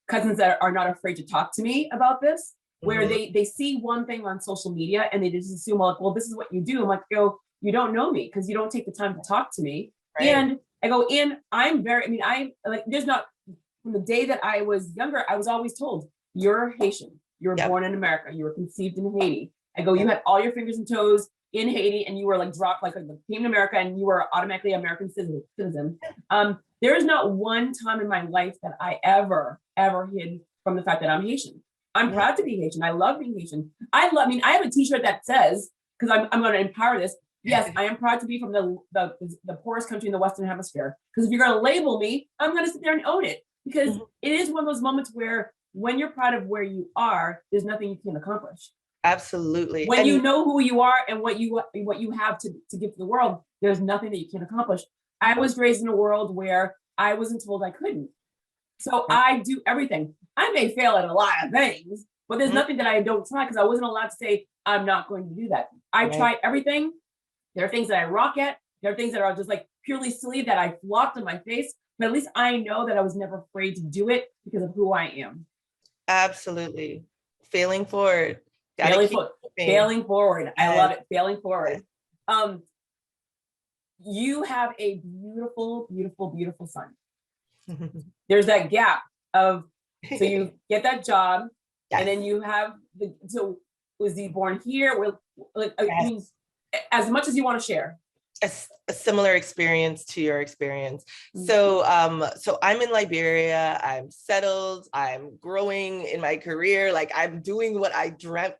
cousins that are not afraid to talk to me about this, where Mhm. they see one thing on social media and they just assume, well, this is what you do. I'm like, you don't know me because you don't take the time to talk to me. Right. And I go, and I'm very, I mean, I like, there's not, from the day that I was younger, I was always told, you're Haitian, you were Yep. born in America, you were conceived in Haiti. I go, you Yep. had all your fingers and toes in Haiti, and you were like dropped, like came to America, and you were automatically American citizen. There is not one time in my life that I ever hid from the fact that I'm Haitian. I'm Yeah. proud to be Haitian. I love being Haitian. I mean, I have a T-shirt that says, because I'm going to empower this. Yes, I am proud to be from the poorest country in the Western Hemisphere. Because if you're going to label me, I'm going to sit there and own it. Because Mhm. it is one of those moments where, when you're proud of where you are, there's nothing you can accomplish. Absolutely. When you And know who you are and what you have to give to the world, there's nothing that you can't accomplish. I was raised in a world where I wasn't told I couldn't. So I do everything. I may fail at a lot of things, but there's Mhm. nothing that I don't try because I wasn't allowed to say I'm not going to do that. I Right. try everything, There are things that I rock at. There are things that are just like purely silly that I flopped on my face. But at least I know that I was never afraid to do it because of who I am. Absolutely. Failing forward. Gotta Failing, keep failing forward. I love it. Failing forward. Yes. You have a beautiful, beautiful, beautiful son. There's that gap of, so you get that job, yes. and then you have the, so was he born here? Like, yes. I mean, as much as you want to share. A similar experience to your experience. So I'm in Liberia, I'm settled, I'm growing in my career, like I'm doing what I dreamt,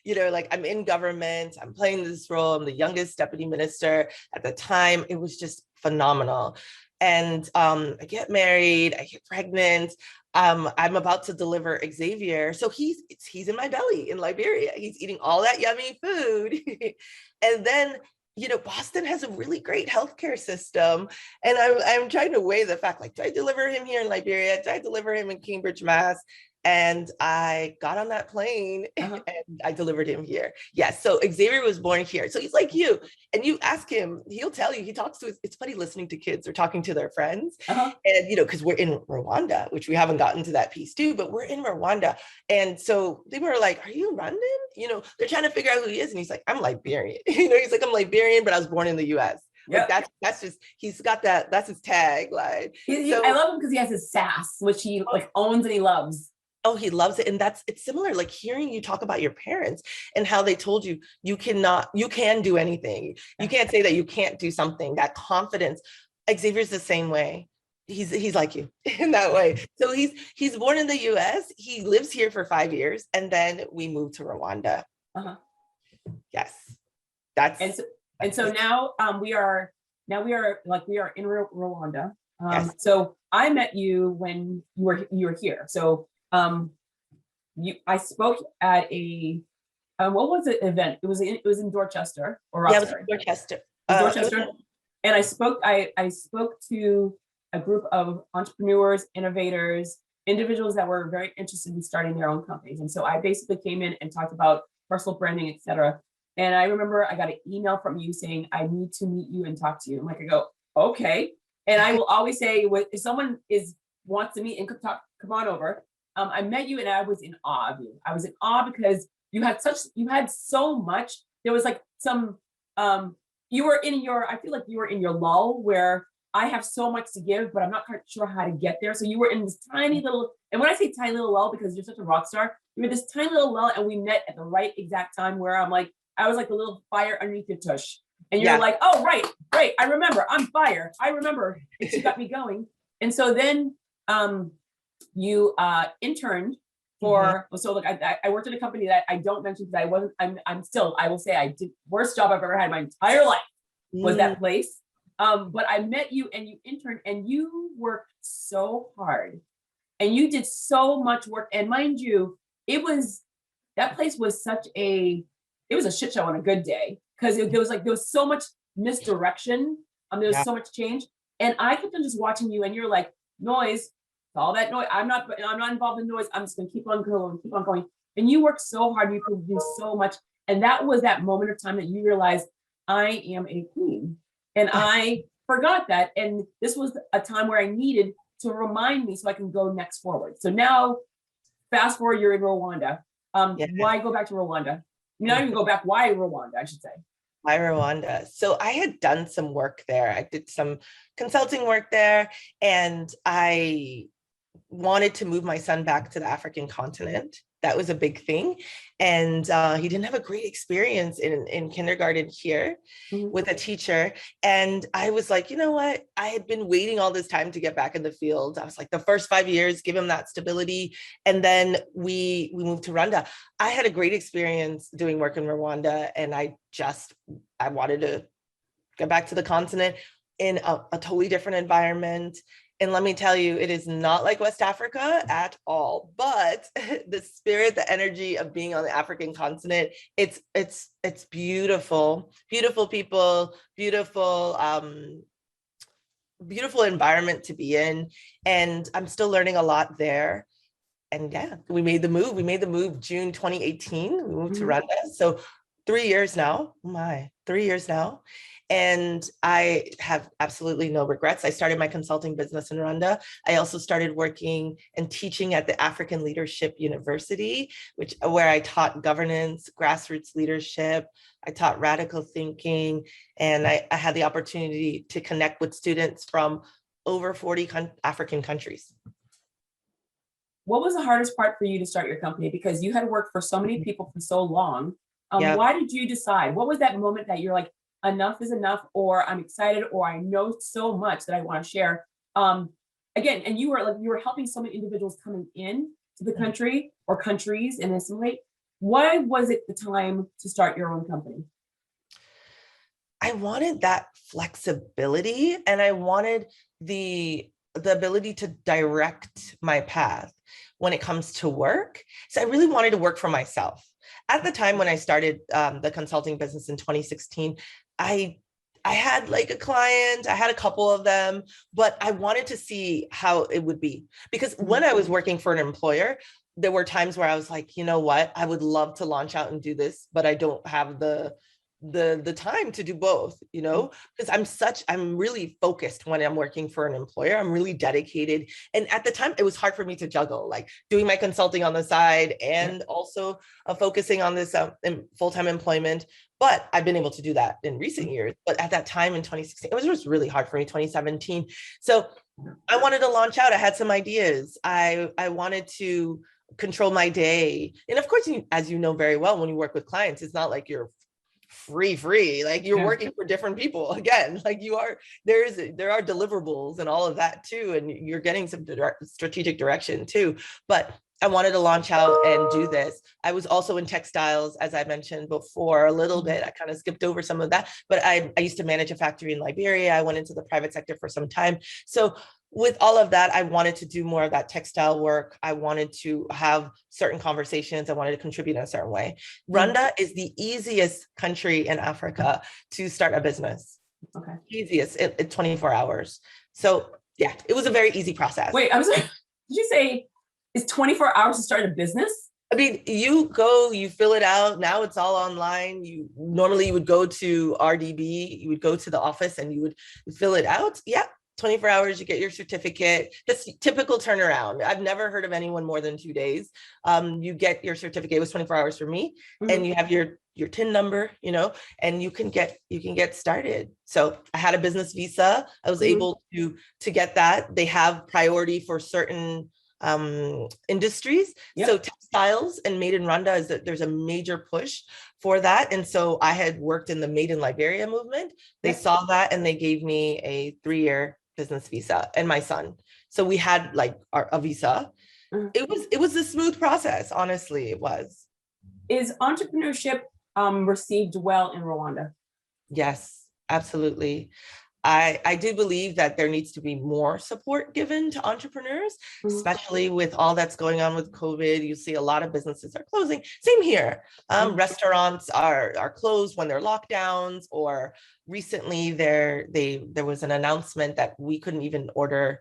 like I'm in government, I'm playing this role, I'm the youngest deputy minister at the time. It was just phenomenal. And I get married, I get pregnant, I'm about to deliver Xavier. So he's in my belly in Liberia. He's eating all that yummy food. And then Boston has a really great healthcare system. And I'm trying to weigh the fact, like, do I deliver him here in Liberia? Do I deliver him in Cambridge, Mass? And I got on that plane and I delivered him here. Yes. So Xavier was born here. So he's like you. And you ask him, he'll tell you, he talks to it's funny listening to kids or talking to their friends. And, because we're in Rwanda, which we haven't gotten to that piece too, but we're in Rwanda. And so they were like, are you Rwandan? They're trying to figure out who he is. And he's like, I'm Liberian. He's like, I'm Liberian, but I was born in the US. Yep. Like that's just, he's got that, that's his tagline. I love him because he has his sass, which he like owns and he loves. Oh, he loves it. And it's similar, like hearing you talk about your parents and how they told you, you can do anything. You can't say that you can't do something, that confidence. Xavier's the same way. He's like you in that way. So he's born in the US. He lives here for 5 years. And then we moved to Rwanda. Yes. So now we are in Rwanda. Yes. So I met you when you were here. So I spoke at a what was the event? It was in Dorchester or Roxbury. Yeah, it was in Dorchester. Dorchester. And I spoke to a group of entrepreneurs, innovators, individuals that were very interested in starting their own companies. And so I basically came in and talked about personal branding, etc. And I remember I got an email from you saying, I need to meet you and talk to you. I'm like, I go, okay. And I will always say, if someone wants to meet and come on over. I met you and I was in awe of you. I was in awe because you had so much. There was like some, I feel like you were in your lull where I have so much to give, but I'm not quite sure how to get there. So you were in this tiny little, and when I say tiny little lull, because you're such a rock star, you were this tiny little lull and we met at the right exact time where I was like the little fire underneath your tush. And you're like, oh, right. I remember, I'm fire. I remember. And she got me going. And so then, you interned for so look, I worked at a company that I don't mention because I will say I did worst job I've ever had in my entire life was that place. But I met you and you interned and you worked so hard and you did so much work. And mind you, that place was it was a shit show on a good day because there was so much misdirection. There was so much change. And I kept on just watching you and you're like, noise. All that noise. I'm not involved in noise. I'm just gonna keep on going. And you work so hard, you produce so much. And that was that moment of time that you realized I am a queen. And I forgot that. And this was a time where I needed to remind me so I can go next forward. So now, fast forward, you're in Rwanda. Why go back to Rwanda? Not even go back, why Rwanda, I should say. Why Rwanda? So I had done some work there. I did some consulting work there and I wanted to move my son back to the African continent. That was a big thing. And he didn't have a great experience in kindergarten here with a teacher. And I was like, you know what? I had been waiting all this time to get back in the field. I was like, the first 5 years, give him that stability. And then we moved to Rwanda. I had a great experience doing work in Rwanda. And I wanted to get back to the continent in a totally different environment. And let me tell you, it is not like West Africa at all, but the spirit, the energy of being on the African continent, it's beautiful, beautiful people, beautiful environment to be in. And I'm still learning a lot there. And yeah, we made the move June 2018, we moved to Rwanda. So 3 years now. Oh my, 3 years now. And I have absolutely no regrets. I started my consulting business in Rwanda. I also started working and teaching at the African Leadership University, where I taught governance, grassroots leadership. I taught radical thinking, and I had the opportunity to connect with students from over 40 African countries. What was the hardest part for you to start your company? Because you had worked for so many people for so long. Yep. Why did you decide? What was that moment that you're like, enough is enough, or I'm excited, or I know so much that I want to share? Again, and you were helping so many individuals coming in to the country or countries and assimilate. Why was it the time to start your own company? I wanted that flexibility, and I wanted the ability to direct my path when it comes to work. So I really wanted to work for myself. At the time when I started the consulting business in 2016, I had like a client, I had a couple of them, but I wanted to see how it would be. Because when I was working for an employer, there were times where I was like, you know what, I would love to launch out and do this, but I don't have the time to do both, you know, because I'm really focused when I'm working for an employer. I'm really dedicated. And at the time, it was hard for me to juggle, like doing my consulting on the side and also focusing on this full-time employment. But I've been able to do that in recent years. But at that time in 2016, it was just really hard for me, 2017. So I wanted to launch out. I had some ideas. I wanted to control my day. And of course, as you know very well, when you work with clients, it's not like you're free, like you're working for different people. Again, like there are deliverables and all of that too, and you're getting some strategic direction too. But I wanted to launch out and do this. I was also in textiles, as I mentioned before, a little bit. I kind of skipped over some of that, but I used to manage a factory in Liberia. I went into the private sector for some time. So with all of that, I wanted to do more of that textile work. I wanted to have certain conversations. I wanted to contribute in a certain way. Rwanda is the easiest country in Africa to start a business. Okay. Easiest in 24 hours. So yeah, it was a very easy process. Wait, I'm sorry. Did you say it's 24 hours to start a business? I mean, you go, you fill it out. Now it's all online. You would go to RDB, you would go to the office and you would fill it out. Yeah. 24 hours, you get your certificate. That's typical turnaround. I've never heard of anyone more than 2 days. You get your certificate. It was 24 hours for me, and you have your TIN number, you know, and you can get started. So I had a business visa. I was able to get that. They have priority for certain industries. So textiles and made in Rwanda is that there's a major push for that. And so I had worked in the Made in Liberia movement. They saw that and they gave me a 3-year business visa and my son. So we had like a visa. It was a smooth process. Honestly, it was. Is entrepreneurship received well in Rwanda? Yes, absolutely. I do believe that there needs to be more support given to entrepreneurs, especially with all that's going on with COVID. You see a lot of businesses are closing. Same here. Restaurants are closed when they're lockdowns, or recently there was an announcement that we couldn't even order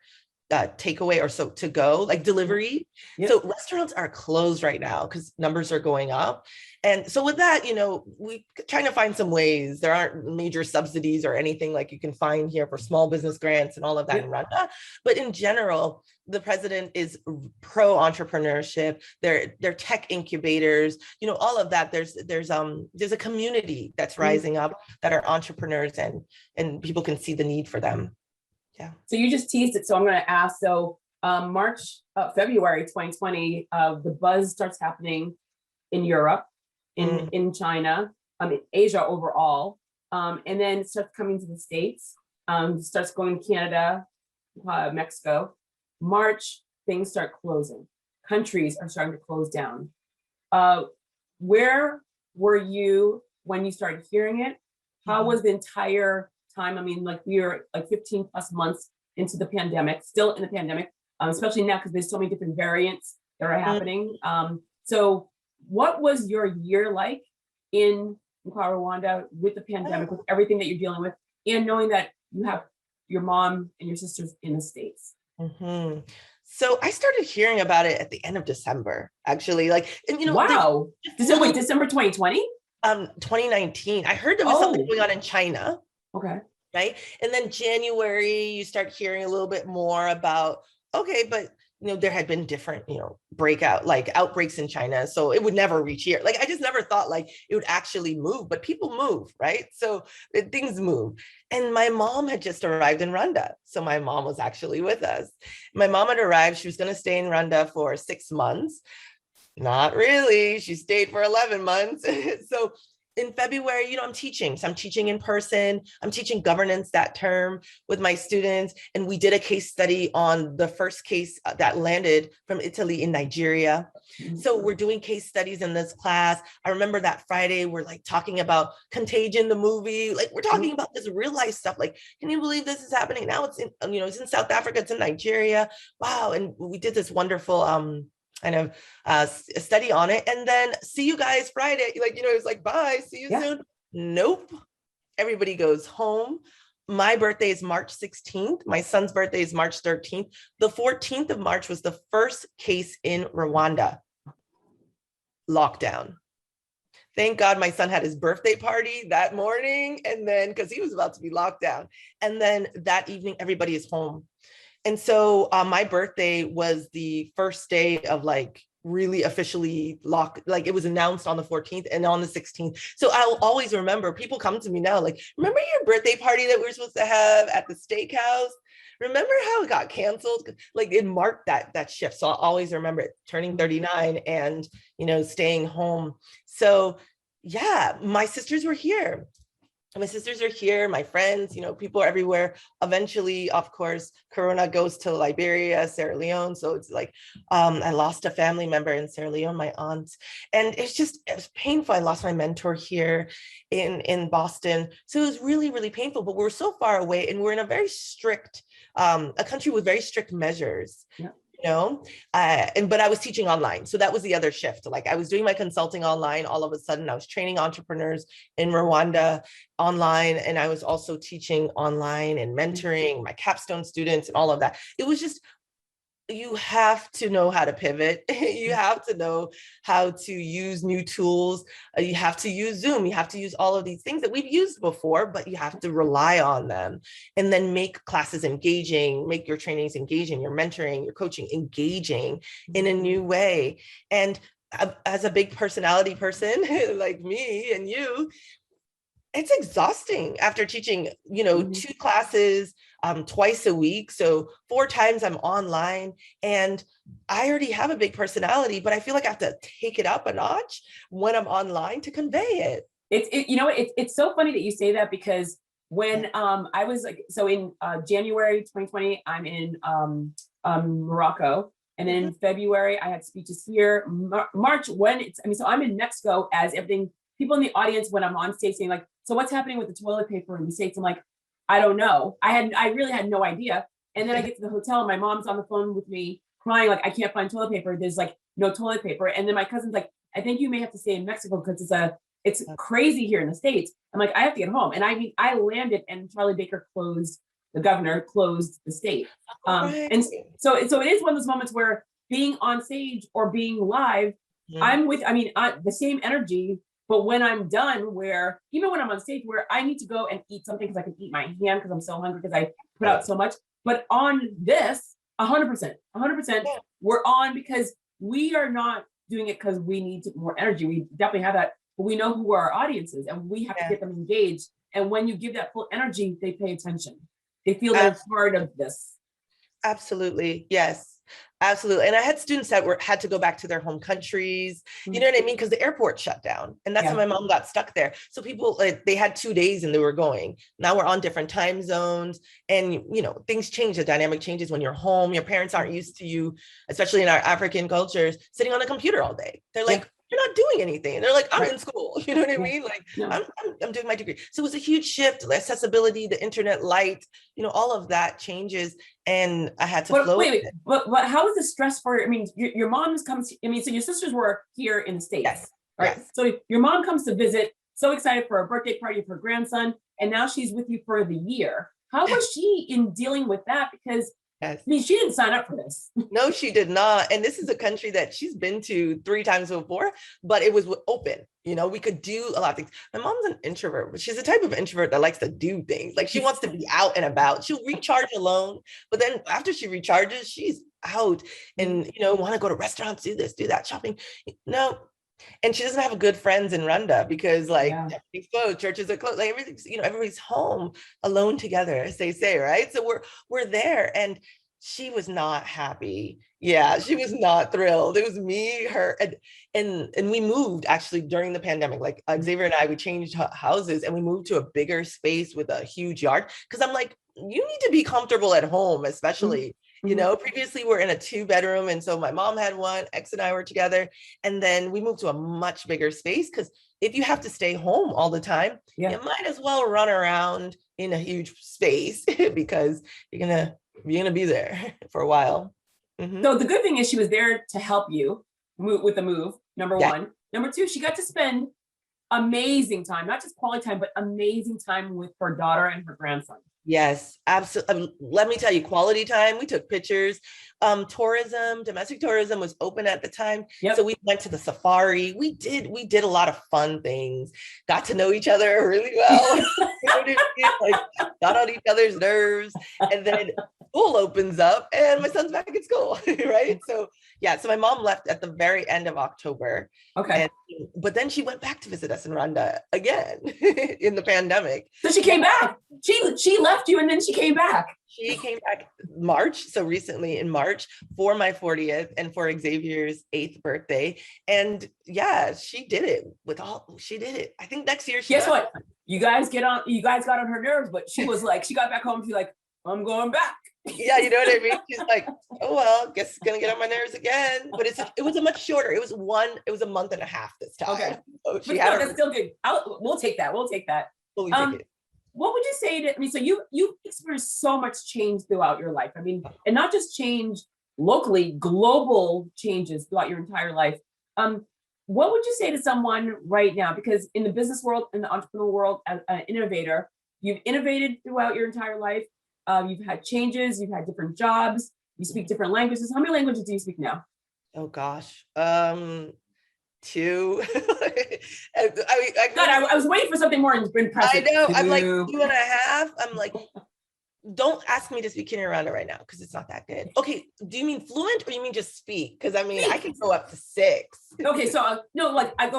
takeaway or so to go, like delivery. So restaurants are closed right now because numbers are going up. And so with that, you know, we trying to find some ways. There aren't major subsidies or anything like you can find here for small business grants and all of that in Rwanda. But in general, the president is pro entrepreneurship. They're tech incubators, you know, all of that. There's a community that's rising up that are entrepreneurs, and people can see the need for them. Yeah. So you just teased it. So I'm going to ask. So February 2020, the buzz starts happening in Europe, in China, in Asia overall, and then it starts coming to the States. Starts going to Canada, Mexico. March, things start closing. Countries are starting to close down. Where were you when you started hearing it? How was the entire time? I mean, like we are like 15 plus months into the pandemic, still in the pandemic, especially now because there's so many different variants that are happening. So what was your year like in Rwanda with the pandemic, with everything that you're dealing with, and knowing that you have your mom and your sisters in the States? So I started hearing about it at the end of December, actually. Like, and you know, wow, December 2020. 2019. I heard there was something going on in China. Okay. Right. And then January, you start hearing a little bit more about, okay, but there had been different, outbreaks in China. So it would never reach here. Like, I just never thought like it would actually move, but people move, right? So things move. And my mom had just arrived in Rwanda. So my mom was actually with us. My mom had arrived. She was going to stay in Rwanda for 6 months. Not really. She stayed for 11 months. So in February, I'm teaching. So I'm teaching in person. I'm teaching governance, that term, with my students. And we did a case study on the first case that landed from Italy in Nigeria. So we're doing case studies in this class. I remember that Friday, we're like talking about Contagion, the movie. Like, we're talking about this real life stuff. Like, can you believe this is happening? Now it's it's in South Africa, it's in Nigeria. Wow. And we did this wonderful kind of study on it. And then see you guys Friday. It was like, bye, see you soon. Nope. Everybody goes home. My birthday is March 16th. My son's birthday is March 13th. The 14th of March was the first case in Rwanda. Lockdown. Thank God my son had his birthday party that morning. And then, because he was about to be locked down. And then that evening, everybody is home. And so my birthday was the first day of really officially it was announced on the 14th and on the 16th. So I'll always remember, people come to me now, like, remember your birthday party that we were supposed to have at the steakhouse? Remember how it got canceled? Like, it marked that shift. So I'll always remember it, turning 39 and, staying home. So yeah, my sisters were here. My sisters are here, my friends, people are everywhere. Eventually, of course, Corona goes to Liberia, Sierra Leone. So it's like, I lost a family member in Sierra Leone, my aunt. And it was painful. I lost my mentor here in Boston. So it was really, really painful, but we're so far away and we're in a very strict, a country with very strict measures. Yeah. But I was teaching online. So that was the other shift. Like, I was doing my consulting online. All of a sudden I was training entrepreneurs in Rwanda online. And I was also teaching online and mentoring my capstone students and all of that. It was just, you have to know how to pivot. You have to know how to use new tools. You have to use Zoom. You have to use all of these things that we've used before, but you have to rely on them and then make classes engaging, make your trainings engaging, your mentoring, your coaching engaging in a new way. And as a big personality person like me and you, it's exhausting after teaching, 2 classes twice a week. So 4 times I'm online, and I already have a big personality, but I feel like I have to take it up a notch when I'm online to convey it. It's so funny that you say that, because when I was in January 2020, I'm in Morocco. And then in February, I had speeches here. March, so I'm in Mexico as everything. People in the audience, when I'm on stage saying like, so what's happening with the toilet paper in the States? I'm like, I don't know. I really had no idea. And then I get to the hotel and my mom's on the phone with me crying, like, I can't find toilet paper. There's like no toilet paper. And then my cousin's like, I think you may have to stay in Mexico because it's crazy here in the States. I'm like, I have to get home. And I landed and the governor closed the state. And so it is one of those moments where being on stage or being live, the same energy. But when I'm done, even when I'm on stage, where I need to go and eat something because I can eat my hand because I'm so hungry because I put out so much. But on this, 100%, we're on because we are not doing it because we need more energy. We definitely have that, but we know who our audience is and we have to get them engaged. And when you give that full energy, they pay attention. They feel they're part of this. Absolutely. Yes. Absolutely. And I had students that had to go back to their home countries, you know what I mean? Because the airport shut down. And that's how my mom got stuck there. So people, they had 2 days and they were going. Now we're on different time zones. And, things change. The dynamic changes when you're home. Your parents aren't used to you, especially in our African cultures, sitting on the computer all day. They're like, you're not doing anything. And they're like, I'm in school. You know what I mean? Like, I'm doing my degree. So it was a huge shift. Accessibility, the internet, light, all of that changes. And I had to flow. Wait. But how is the stress for, your mom comes, so your sisters were here in the States. Yes. Right. Yes. So your mom comes to visit, so excited for a birthday party for her grandson. And now she's with you for the year. How was she in dealing with that? Because Yes. I mean, she didn't sign up for this. No, she did not. And this is a country that she's been to 3 times before, but it was open. We could do a lot of things. My mom's an introvert, but she's the type of introvert that likes to do things. Like she wants to be out and about. She'll recharge alone, but then after she recharges, she's out and, want to go to restaurants, do this, do that, shopping. No. And she doesn't have good friends in Rwanda because everything's closed, churches are closed, like everything's, everybody's home alone together, as they say, right? So we're there. And she was not happy. Yeah, she was not thrilled. It was me, her, and we moved actually during the pandemic. Like Xavier and I, we changed houses and we moved to a bigger space with a huge yard. Because I'm like, you need to be comfortable at home, especially. Previously we're in a 2-bedroom. And so my mom had one, X and I were together. And then we moved to a much bigger space because if you have to stay home all the time, you might as well run around in a huge space because you're gonna be there for a while. Mm-hmm. So the good thing is she was there to help you move with the move, number one. Number two, she got to spend amazing time, not just quality time, but amazing time with her daughter and her grandson. Yes, absolutely. Let me tell you, quality time. We took pictures. Domestic tourism was open at the time. So we went to the safari. We did a lot of fun things. Got to know each other really well. Got on each other's nerves. And then school opens up and my son's back at school, right? So my mom left at the very end of October. Okay. But then she went back to visit us in Rwanda again in the pandemic. So she came back. She left you and then she came back. She came back March, so recently in March for my 40th and for Xavier's 8th birthday. And she did it. I think next year Guess what? You guys got on her nerves, but she was like, she got back home, she's like, I'm going back. Yeah, you know what I mean? She's like, oh well, guess it's gonna get on my nerves again. But it was a much shorter. It was a month and a half this time. Okay. So that's still good. We'll take that. We'll take that. What would you say to me? So you experienced so much change throughout your life. I mean, and not just change locally, global changes throughout your entire life. What would you say to someone right now? Because in the business world, in the entrepreneurial world, as an innovator, you've innovated throughout your entire life. You've had changes, you've had different jobs, you speak different languages. How many languages do you speak now? Oh gosh. 2. I was waiting for something more impressive. I know. 2. I'm like 2.5. I'm like, don't ask me to speak Kinyarwanda right now because it's not that good. Okay, do you mean fluent or you mean just speak? Because I mean, I can go up to 6. Okay, so no, like I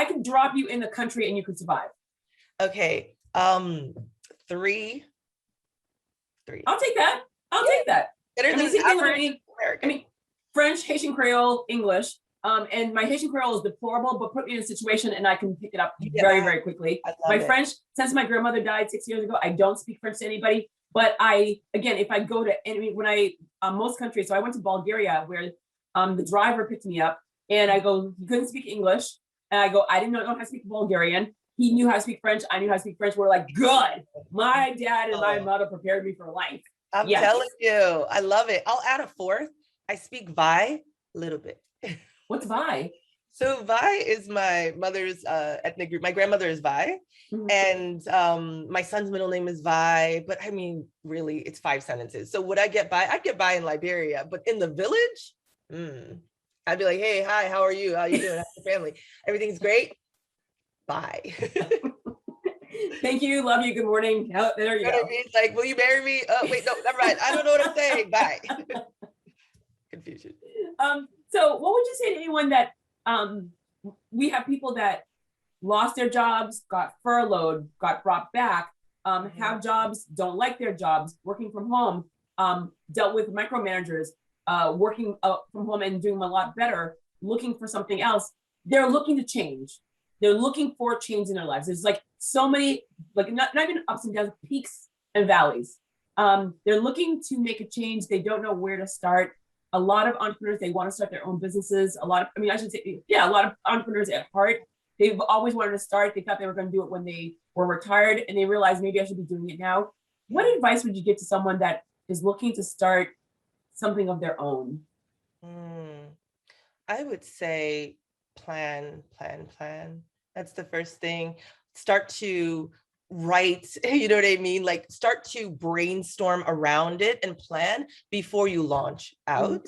can drop you in the country and you could survive. Okay, 3. I'll take that. Take that. Better than average American. I mean, French, Haitian Creole, English. And my Haitian Creole is deplorable, but put me in a situation and I can pick it up very, very quickly. My French, since my grandmother died 6 years ago, I don't speak French to anybody. But if I go to most countries, so I went to Bulgaria where the driver picked me up and I go, he couldn't speak English. And I go, I didn't know how to speak Bulgarian. He knew how to speak French. I knew how to speak French. We're like, good. My dad and my mother prepared me for life. I'm telling you, I love it. I'll add a 4th. I speak Vai a little bit. What's Vai? So Vai is my mother's ethnic group. My grandmother is Vai, and my son's middle name is Vai. But I mean, really, it's 5 sentences. So would I get Vai? I'd get Vai in Liberia, but in the village, I'd be like, hey, hi, how are you? How you doing? How's your family? Everything's great. Bye. Thank you. Love you. Good morning. Oh, there you go. It's like, will you marry me? Oh, wait, no, never mind. I don't know what I'm saying. Bye. Confusion. So what would you say to anyone that we have people that lost their jobs, got furloughed, got brought back, have jobs, don't like their jobs, working from home, dealt with micromanagers, working from home and doing a lot better, looking for something else. They're looking to change. They're looking for change in their lives. There's like so many, like not even ups and downs, peaks and valleys. They're looking to make a change. They don't know where to start. A lot of entrepreneurs, they want to start their own businesses. A lot of entrepreneurs at heart, they've always wanted to start. They thought they were going to do it when they were retired and they realized maybe I should be doing it now. What advice would you give to someone that is looking to start something of their own? I would say plan. That's the first thing. Start to right, you know what I mean? Like start to brainstorm around it and plan before you launch out.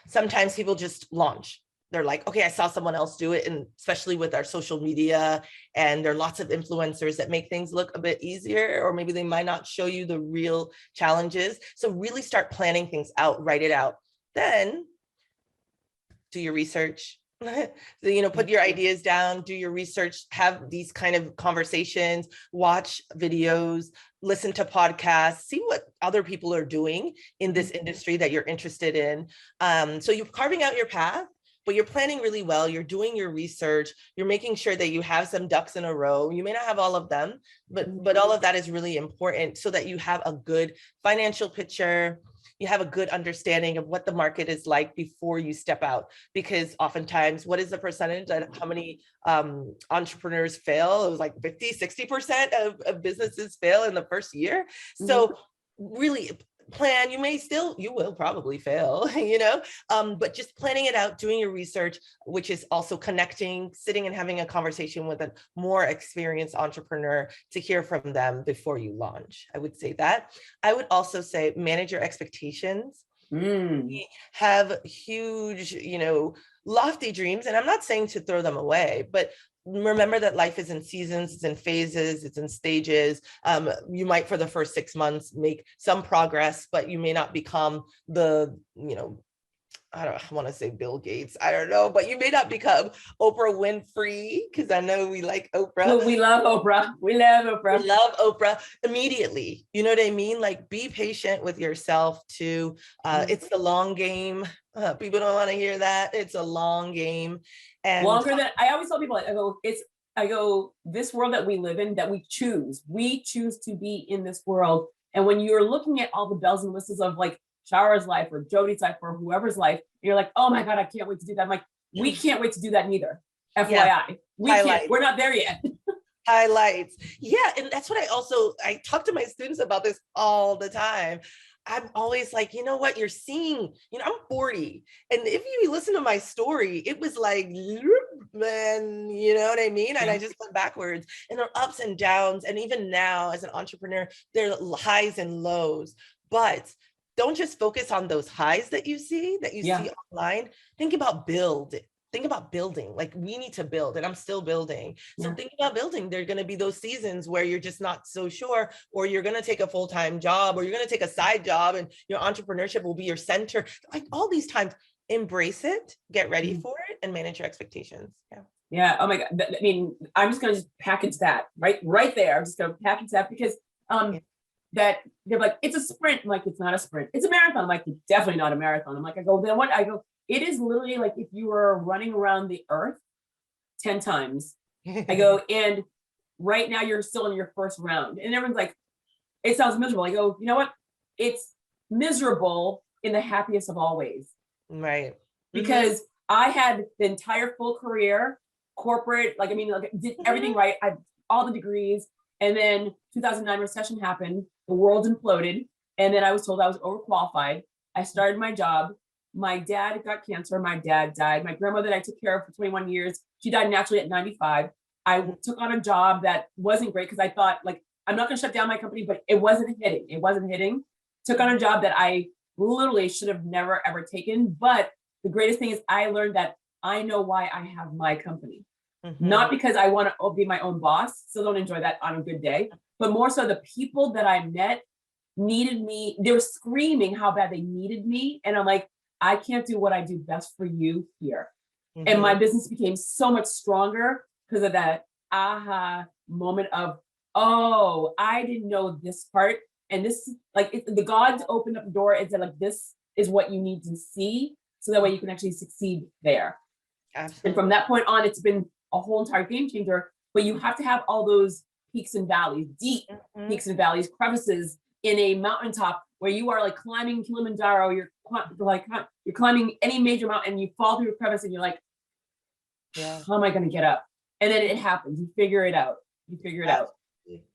Sometimes people just launch. They're like, okay, I saw someone else do it. And especially with our social media, and there are lots of influencers that make things look a bit easier, or maybe they might not show you the real challenges. So really start planning things out, write it out. Then do your research. So, put your ideas down, do your research, have these kind of conversations, watch videos, listen to podcasts, see what other people are doing in this industry that you're interested in. So you're carving out your path, but you're planning really well. You're doing your research. You're making sure that you have some ducks in a row. You may not have all of them, but all of that is really important so that you have a good financial picture. You have a good understanding of what the market is like before you step out, because oftentimes, what is the percentage that how many entrepreneurs fail? It was like 50-60% of businesses fail in the first year. So really plan. You will probably fail, but just planning it out, doing your research, which is also connecting, sitting and having a conversation with a more experienced entrepreneur to hear from them before you launch. I would say that. I would also say manage your expectations. We have huge, lofty dreams, and I'm not saying to throw them away, but remember that life is in seasons, it's in phases, it's in stages. You might for the first 6 months make some progress, but you may not become the, I want to say Bill Gates, I don't know, but you may not become Oprah Winfrey, because I know we like Oprah. Oh, we love Oprah. We love Oprah. We love Oprah immediately. You know what I mean? Like, be patient with yourself too. It's the long game. People don't want to hear that. It's a long game. And longer than I always tell people, I go, this world that we live in, that we choose to be in this world. And when you're looking at all the bells and whistles of like Chara's life or Jodi's life or whoever's life, you're like, oh my God, I can't wait to do that. I'm like, we can't wait to do that neither. FYI. Yeah. We can't, we're not there yet. Highlights. Yeah. And that's what I talk to my students about this all the time. I'm always like, you know what, you're seeing, I'm 40. And if you listen to my story, it was like, man, you know what I mean? And I just went backwards, and there are ups and downs. And even now as an entrepreneur, there are highs and lows, but don't just focus on those highs that you see online. Think about building. Like, we need to build, and I'm still building. So think about building. There are going to be those seasons where you're just not so sure, or you're going to take a full-time job, or you're going to take a side job, and your entrepreneurship will be your center. Like, all these times, embrace it, get ready for it, and manage your expectations. Yeah. Oh my God. I mean, I'm just going to just package that right there. I'm just going to package that because that they're like, it's a sprint. I'm like, it's not a sprint. It's a marathon. I'm like, it's definitely not a marathon. I'm like, then what? I go, it is literally like if you were running around the earth 10 times. I go, and right now you're still in your first round. And everyone's like, it sounds miserable. I go, you know what? It's miserable in the happiest of all ways. Right. Because I had the entire full career, corporate, did everything right. I all the degrees. And then 2009 recession happened. The world imploded. And then I was told I was overqualified. I started my job. My dad got cancer. My dad died. My grandmother that I took care of for 21 years, she died naturally at 95. I took on a job that wasn't great because I thought, like, I'm not going to shut down my company, but it wasn't hitting. Took on a job that I literally should have never, ever taken. But the greatest thing is I learned that I know why I have my company. Not because I want to be my own boss. Still don't enjoy that on a good day, but more so the people that I met needed me. They were screaming how bad they needed me. And I'm like, I can't do what I do best for you here. And my business became so much stronger because of that aha moment of, oh, I didn't know this part. And this, the gods opened up the door and said, like, this is what you need to see so that way you can actually succeed there. Absolutely. And from that point on, it's been a whole entire game changer, but you have to have all those peaks and valleys, deep peaks and valleys, crevices in a mountaintop where you are like climbing Kilimanjaro, you're climbing any major mountain, and you fall through a crevice and you're like, how am I going to get up? And then it happens. You figure it out.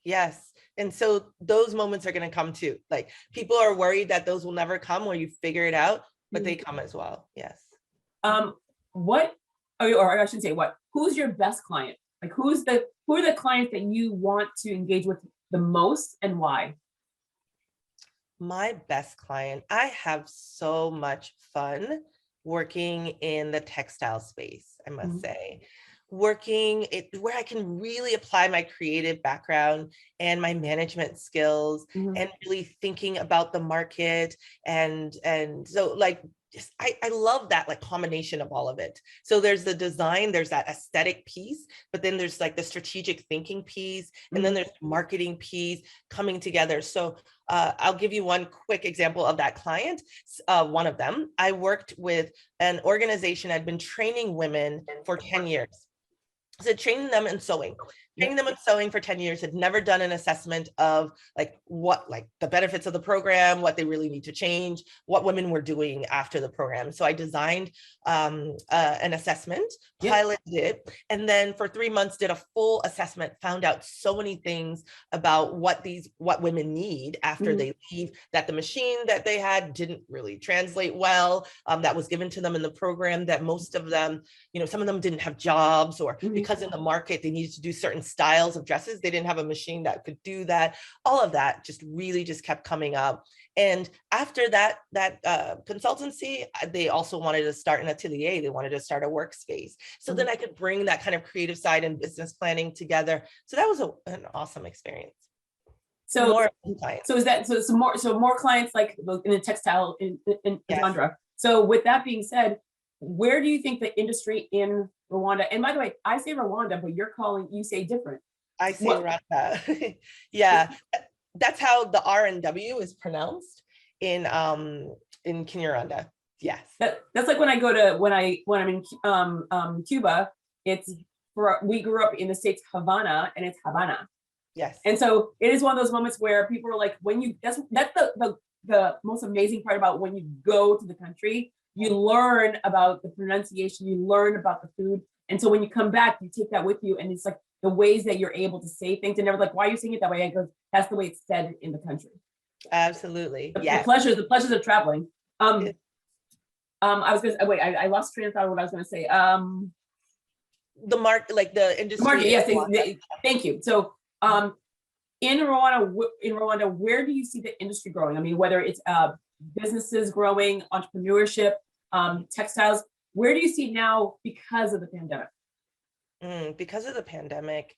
Yes. And so those moments are going to come too. Like, people are worried that those will never come where you figure it out, but they come as well. Yes. Or I shouldn't say what, who's your best client? Like who are the clients that you want to engage with the most and why? My best client, I have so much fun working in the textile space, I must say. Working it where I can really apply my creative background and my management skills and really thinking about the market and so like just I love that like combination of all of it. So there's the design, there's that aesthetic piece, but then there's like the strategic thinking piece, and then there's the marketing piece coming together. So I'll give you one quick example of that client. One of them, I worked with an organization. I'd been training women for 10 years. So training them in sewing for 10 years, had never done an assessment of like the benefits of the program, what they really need to change, what women were doing after the program. So I designed an assessment, piloted it, and then for 3 months did a full assessment, found out so many things about what women need after they leave, that the machine that they had didn't really translate well, that was given to them in the program, that most of them, some of them didn't have jobs, or because in the market they needed to do certain styles of dresses, they didn't have a machine that could do that. All of that just really just kept coming up. And after that consultancy, they also wanted to start an atelier. They wanted to start a workspace. So then I could bring that kind of creative side and business planning together. So that was an awesome experience. So more clients. So more clients like in the textile in genre. So with that being said, where do you think the industry in Rwanda, and by the way, I say Rwanda, but you say different. I say Rwanda. Yeah, that's how the R and W is pronounced in Kinyarwanda. Yes. That's like when I'm in Cuba, we grew up in the States, Havana, and it's Havana. Yes. And so it is one of those moments where people are like, that's the most amazing part about when you go to the country, you learn about the pronunciation, you learn about the food. And so when you come back, you take that with you. And it's like the ways that you're able to say things, and they're like, why are you saying it that way? I go, that's the way it's said in the country. Absolutely. The pleasures of traveling. I was gonna wait, I lost train of thought of what I was gonna say. The market, like the industry. Market, yes, thank you. So in Rwanda, where do you see the industry growing? I mean, whether it's businesses growing, entrepreneurship, textiles, where do you see now because of the pandemic? Because of the pandemic,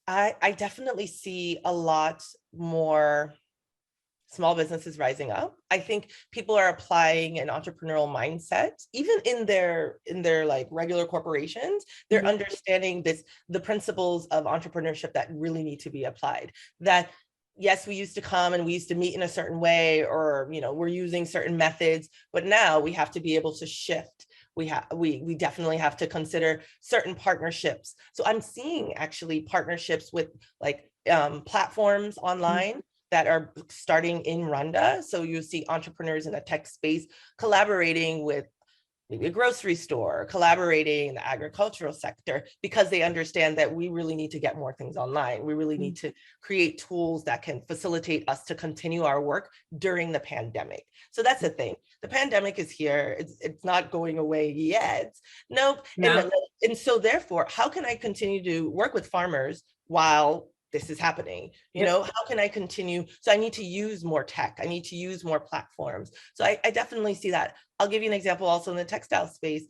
I definitely see a lot more small businesses rising up. I think people are applying an entrepreneurial mindset, even in their like regular corporations. They're understanding the principles of entrepreneurship that really need to be applied. That yes, we used to come and we used to meet in a certain way, or we're using certain methods, but now we have to be able to shift. We definitely have to consider certain partnerships. So I'm seeing actually partnerships with like platforms online that are starting in Rwanda. So you see entrepreneurs in the tech space collaborating with maybe a grocery store, collaborating in the agricultural sector, because they understand that we really need to get more things online. We really need to create tools that can facilitate us to continue our work during the pandemic. So that's the thing. The pandemic is here. It's not going away yet. Nope. No. And so therefore, how can I continue to work with farmers while this is happening? How can I continue? So I need to use more tech. I need to use more platforms. So I definitely see that. I'll give you an example also in the textile space.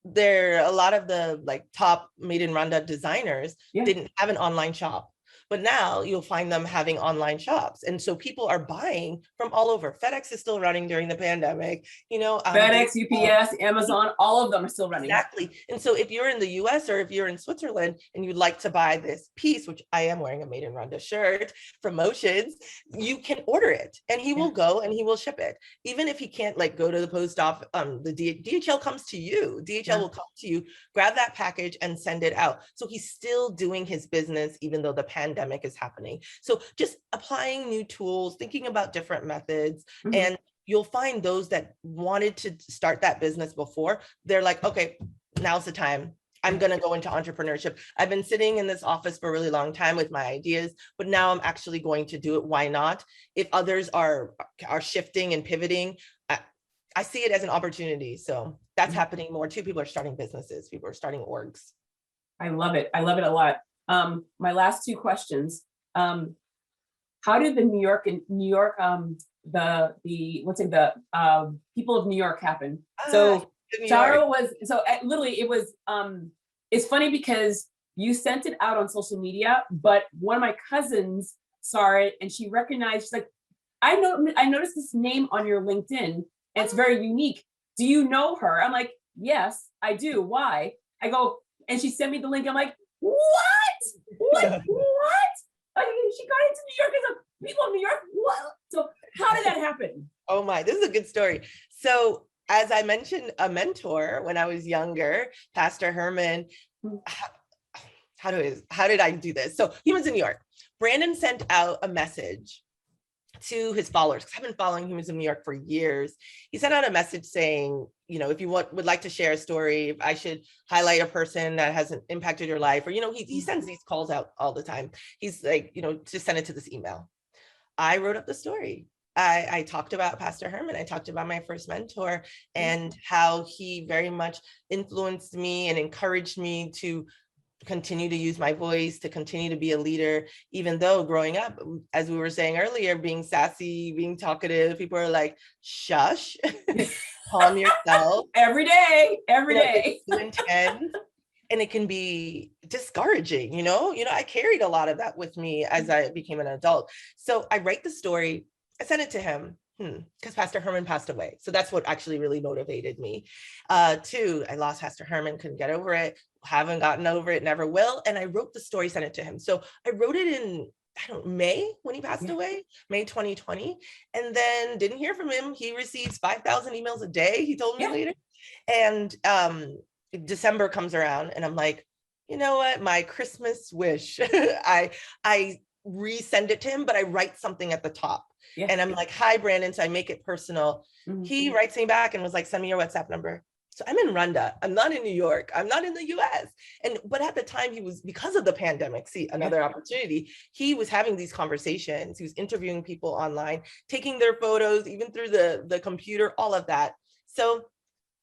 There are a lot of the like top made in Rwanda designers didn't have an online shop. But now you'll find them having online shops. And so people are buying from all over. FedEx is still running during the pandemic. FedEx, UPS, Amazon, all of them are still running. Exactly. And so if you're in the US or if you're in Switzerland and you'd like to buy this piece, which I am wearing a Made in Rwanda shirt from Motions, you can order it and he will go and he will ship it. Even if he can't like go to the post office, the DHL comes to you. DHL will come to you, grab that package and send it out. So he's still doing his business, even though the pandemic is happening. So just applying new tools, thinking about different methods, and you'll find those that wanted to start that business before, they're like, okay, now's the time. I'm going to go into entrepreneurship. I've been sitting in this office for a really long time with my ideas, but now I'm actually going to do it. Why not? If others are shifting and pivoting, I see it as an opportunity. So that's happening more too. People are starting businesses. People are starting orgs. I love it. I love it a lot. My last two questions. How did the New York the people of New York happen? So Chara was, so literally it was, it's funny because you sent it out on social media, but one of my cousins saw it and she recognized, she's like, I noticed this name on your LinkedIn and it's very unique. Do you know her? I'm like, yes, I do. Why? I go, and she sent me the link. I'm like, what? Like, what? Like, she got into New York as a people in New York. What? So how did that happen? Oh my, this is a good story. So as I mentioned, a mentor when I was younger, Pastor Herman, how did I do this? So he was in New York. Brandon sent out a message to his followers, because I've been following him in New York for years. He sent out a message saying, you know, if you would like to share a story, if I should highlight a person that hasn't impacted your life, or, you know, he sends these calls out all the time. He's like, you know, just send it to this email. I wrote up the story. I talked about Pastor Herman. I talked about my first mentor and how he very much influenced me and encouraged me to continue to use my voice, to continue to be a leader, even though growing up, as we were saying earlier, being sassy, being talkative, people are like, shush, calm yourself. Every day. It's too intense. And it can be discouraging, you know, I carried a lot of that with me as I became an adult. So I write the story, I sent it to him, because Pastor Herman passed away. So that's what actually really motivated me. Two, I lost Pastor Herman, couldn't get over it, haven't gotten over it, never will. And I wrote the story, sent it to him. So I wrote it in, May when he passed away, May 2020, and then didn't hear from him. He receives 5,000 emails a day, he told me later. And December comes around and I'm like, you know what, my Christmas wish, I resend it to him, but I write something at the top. And I'm like, hi, Brandon. So I make it personal. He writes me back and was like, send me your WhatsApp number. So I'm in Rwanda. I'm not in New York. I'm not in the US. But at the time he was, because of the pandemic, see, another opportunity, he was having these conversations. He was interviewing people online, taking their photos, even through the computer, all of that. So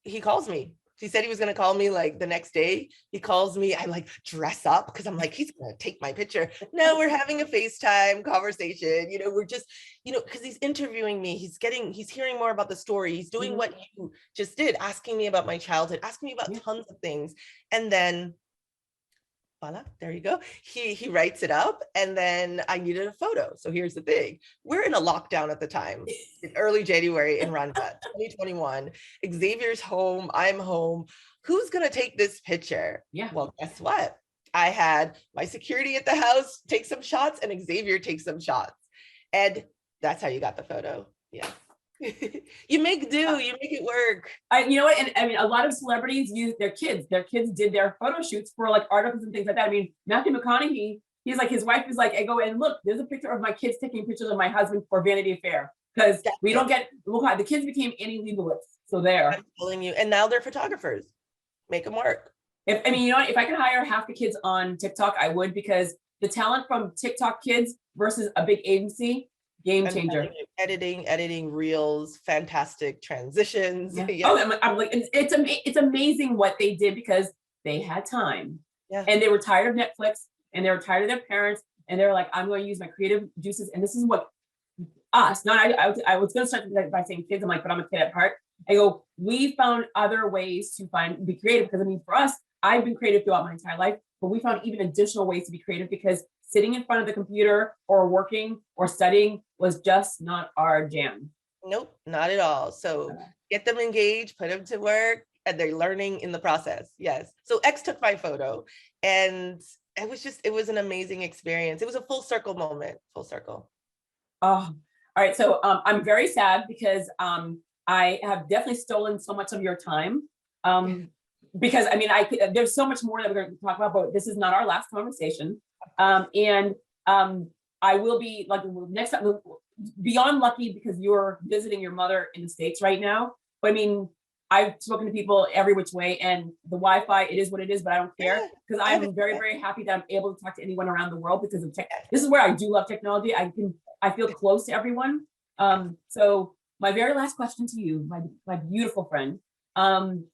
he calls me. He said he was going to call me like the next day. He calls me. I like dress up because I'm like, he's going to take my picture. No, we're having a FaceTime conversation. You know, we're just, you know, because he's interviewing me. He's hearing more about the story. He's doing what you just did, asking me about my childhood, asking me about tons of things. And then voila, there you go. He writes it up, and then I needed a photo. So here's the thing. We're in a lockdown at the time, in early January in Rwanda, 2021. Xavier's home, I'm home. Who's gonna take this picture? Well, guess what? I had my security at the house take some shots and Xavier take some shots. And that's how you got the photo. Yeah. You make do, you make it work. You know what? And I mean, a lot of celebrities use their kids. Their kids did their photo shoots for like articles and things like that. I mean, Matthew McConaughey, he's like, his wife is like, I go and look, there's a picture of my kids taking pictures of my husband for Vanity Fair. Because we don't get, look, the kids became Annie Leibovitz. So there. I'm telling you. And now they're photographers. Make them work. I mean, you know what? If I could hire half the kids on TikTok, I would, because the talent from TikTok kids versus a big agency, game changer. Editing reels, fantastic transitions. Oh, I'm like, it's amazing what they did because they had time, and they were tired of Netflix, and they were tired of their parents, and they were like, I'm going to use my creative juices, and this is what us. Not I was going to start by saying kids. I'm like, but I'm a kid at heart. I go, we found other ways to be creative, because I mean, for us, I've been creative throughout my entire life, but we found even additional ways to be creative, because sitting in front of the computer or working or studying was just not our jam. Nope, not at all. So get them engaged, put them to work, and they're learning in the process. Yes. So X took my photo, and it was an amazing experience. It was a full circle moment, full circle. Oh, all right. So I'm very sad because I have definitely stolen so much of your time. Because I mean, there's so much more that we're going to talk about, but this is not our last conversation. I will be like next time, beyond lucky because you're visiting your mother in the States right now. But I mean, I've spoken to people every which way, and the Wi-Fi, it is what it is, but I don't care, because I'm very, very happy that I'm able to talk to anyone around the world because of tech. This is where I do love technology. I feel close to everyone. So my very last question to you, my beautiful friend, and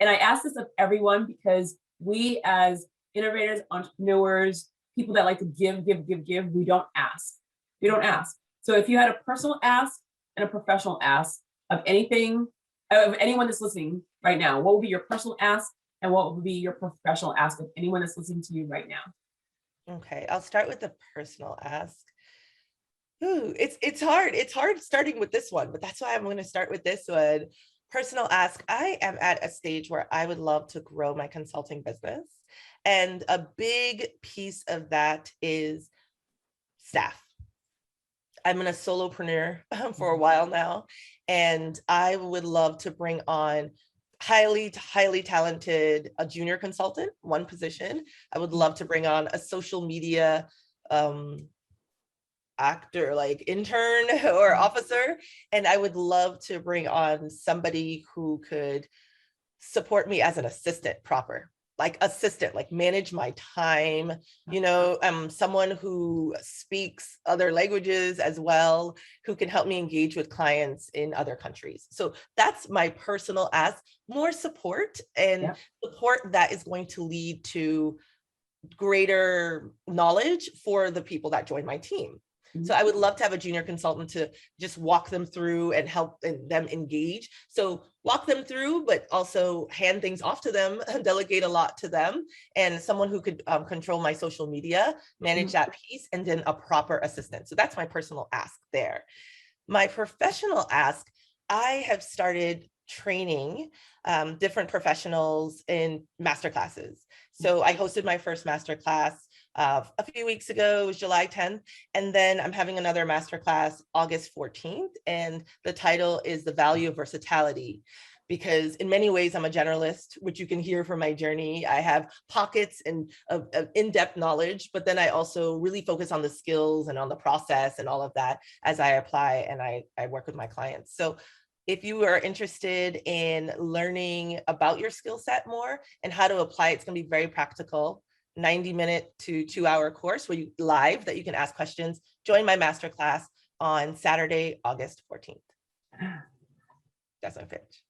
I ask this of everyone because we as innovators, entrepreneurs, people that like to give, we don't ask. We don't ask. So if you had a personal ask and a professional ask of anything, of anyone that's listening right now, what would be your personal ask and what would be your professional ask of anyone that's listening to you right now? Okay, I'll start with the personal ask. Ooh, it's hard. It's hard starting with this one, but that's why I'm going to start with this one. Personal ask. I am at a stage where I would love to grow my consulting business. And a big piece of that is staff. I'm in a solopreneur for a while now, and I would love to bring on highly talented, a junior consultant, one position. I would love to bring on a social media actor, like intern or officer. And I would love to bring on somebody who could support me as an assistant proper, like assistant, like manage my time, someone who speaks other languages as well, who can help me engage with clients in other countries. So that's my personal ask, more support and support that is going to lead to greater knowledge for the people that join my team. So I would love to have a junior consultant to just walk them through and help them engage. So walk them through, but also hand things off to them, delegate a lot to them, and someone who could control my social media, manage that piece, and then a proper assistant. So that's my personal ask there. My professional ask, I have started training different professionals in masterclasses. So I hosted my first masterclass a few weeks ago. It was July 10th. And then I'm having another masterclass August 14th. And the title is The Value of Versatility. Because in many ways, I'm a generalist, which you can hear from my journey. I have pockets of in-depth knowledge, but then I also really focus on the skills and on the process and all of that as I apply and I work with my clients. So if you are interested in learning about your skill set more and how to apply it, it's going to be very practical. 90-minute to 2-hour course where you live that you can ask questions. Join my masterclass on Saturday, August 14th. That's my pitch.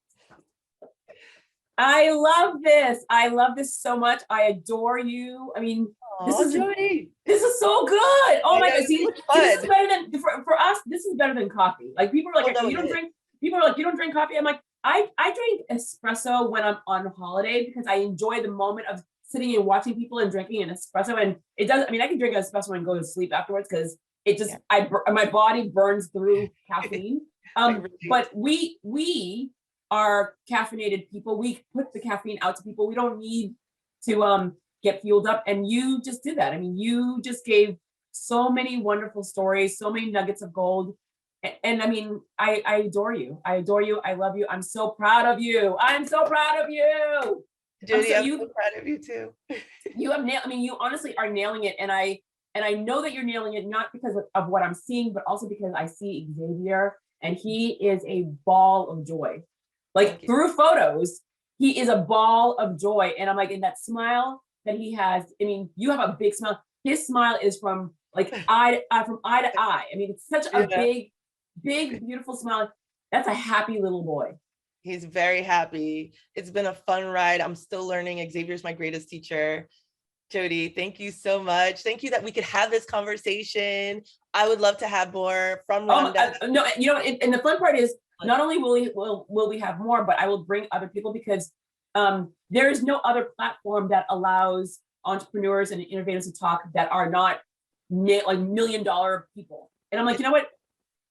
I love this. I love this so much. I adore you. I mean, this is Jodi. This is so good. Oh my God. See, this is better than for us. This is better than coffee. Like people are like, you don't drink. People are like, you don't drink coffee. I'm like, I drink espresso when I'm on holiday because I enjoy the moment of sitting and watching people and drinking an espresso. And it does. I mean, I can drink an espresso and go to sleep afterwards because it just my body burns through caffeine. But we are caffeinated people. We put the caffeine out to people. We don't need to get fueled up. And you just did that. I mean, you just gave so many wonderful stories, so many nuggets of gold. And I mean, I adore you. I adore you. I love you. I'm so proud of you. I'm so proud of you. Jodi, I'm so proud of you too. You have nailed, I mean, you honestly are nailing it. And I know that you're nailing it, not because of what I'm seeing, but also because I see Xavier and he is a ball of joy. Like through photos, he is a ball of joy. And I'm like, in that smile that he has, I mean, you have a big smile. His smile is from like eye to eye. I mean, it's such a big, beautiful smile. That's a happy little boy. He's very happy. It's been a fun ride. I'm still learning. Xavier's my greatest teacher. Jodi, thank you so much. Thank you that we could have this conversation. I would love to have more from Rwanda. No, you know, and the fun part is not only will we have more, but I will bring other people because there is no other platform that allows entrepreneurs and innovators to talk that are not like $1 million people. And I'm like, you know what?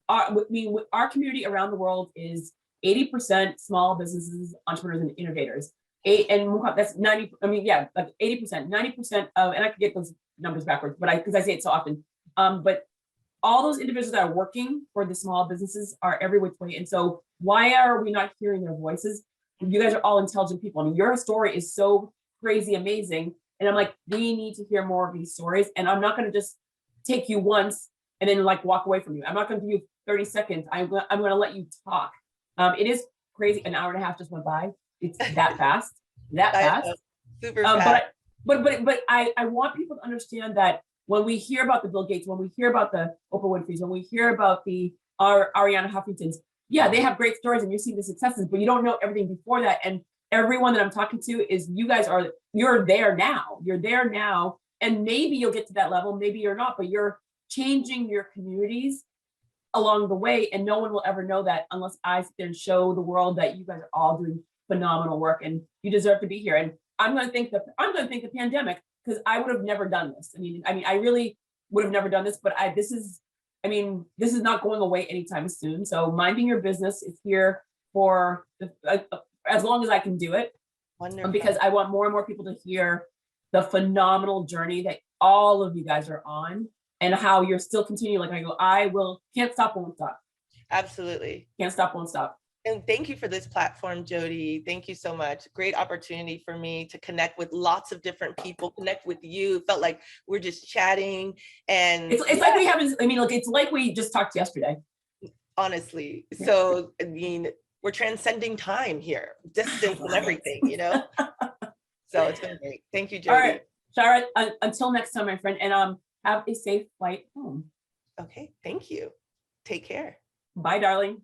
Our community around the world is 80% small businesses, entrepreneurs, and innovators. That's 90. I mean, yeah, like 80%, 90% of, and I could get those numbers backwards, but because I say it so often. But all those individuals that are working for the small businesses are every which way. And so why are we not hearing their voices? You guys are all intelligent people. I mean, your story is so crazy amazing. And I'm like, we need to hear more of these stories. And I'm not going to just take you once and then like walk away from you. I'm not going to give you 30 seconds. I'm going to let you talk. It is crazy. An hour and a half just went by. It's that fast, Super fast. But I want people to understand that when we hear about the Bill Gates, when we hear about the Oprah Winfrey's, when we hear about the Ariana Huffingtons, yeah, they have great stories and you see the successes, but you don't know everything before that. And everyone that I'm talking to is you're there now. You're there now. And maybe you'll get to that level, maybe you're not, but you're changing your communities along the way. And no one will ever know that unless I sit there and show the world that you guys are all doing phenomenal work and you deserve to be here. And I'm going to thank the pandemic, because I would have never done this. I mean, I really would have never done this, but this is not going away anytime soon. So minding your business is here for as long as I can do it. Wonderful. Because I want more and more people to hear the phenomenal journey that all of you guys are on, and how you're still continuing. Like can't stop, won't stop. Absolutely. Can't stop, won't stop. And thank you for this platform, Jodi. Thank you so much. Great opportunity for me to connect with lots of different people, connect with you. It felt like we're just chatting, and it's like we haven't, it's like we just talked yesterday. Honestly. So, I mean, we're transcending time here, distance and everything, So it's been great. Thank you, Jodi. All right, Chara, until next time, my friend, and have a safe flight home. Okay, thank you. Take care. Bye, darling.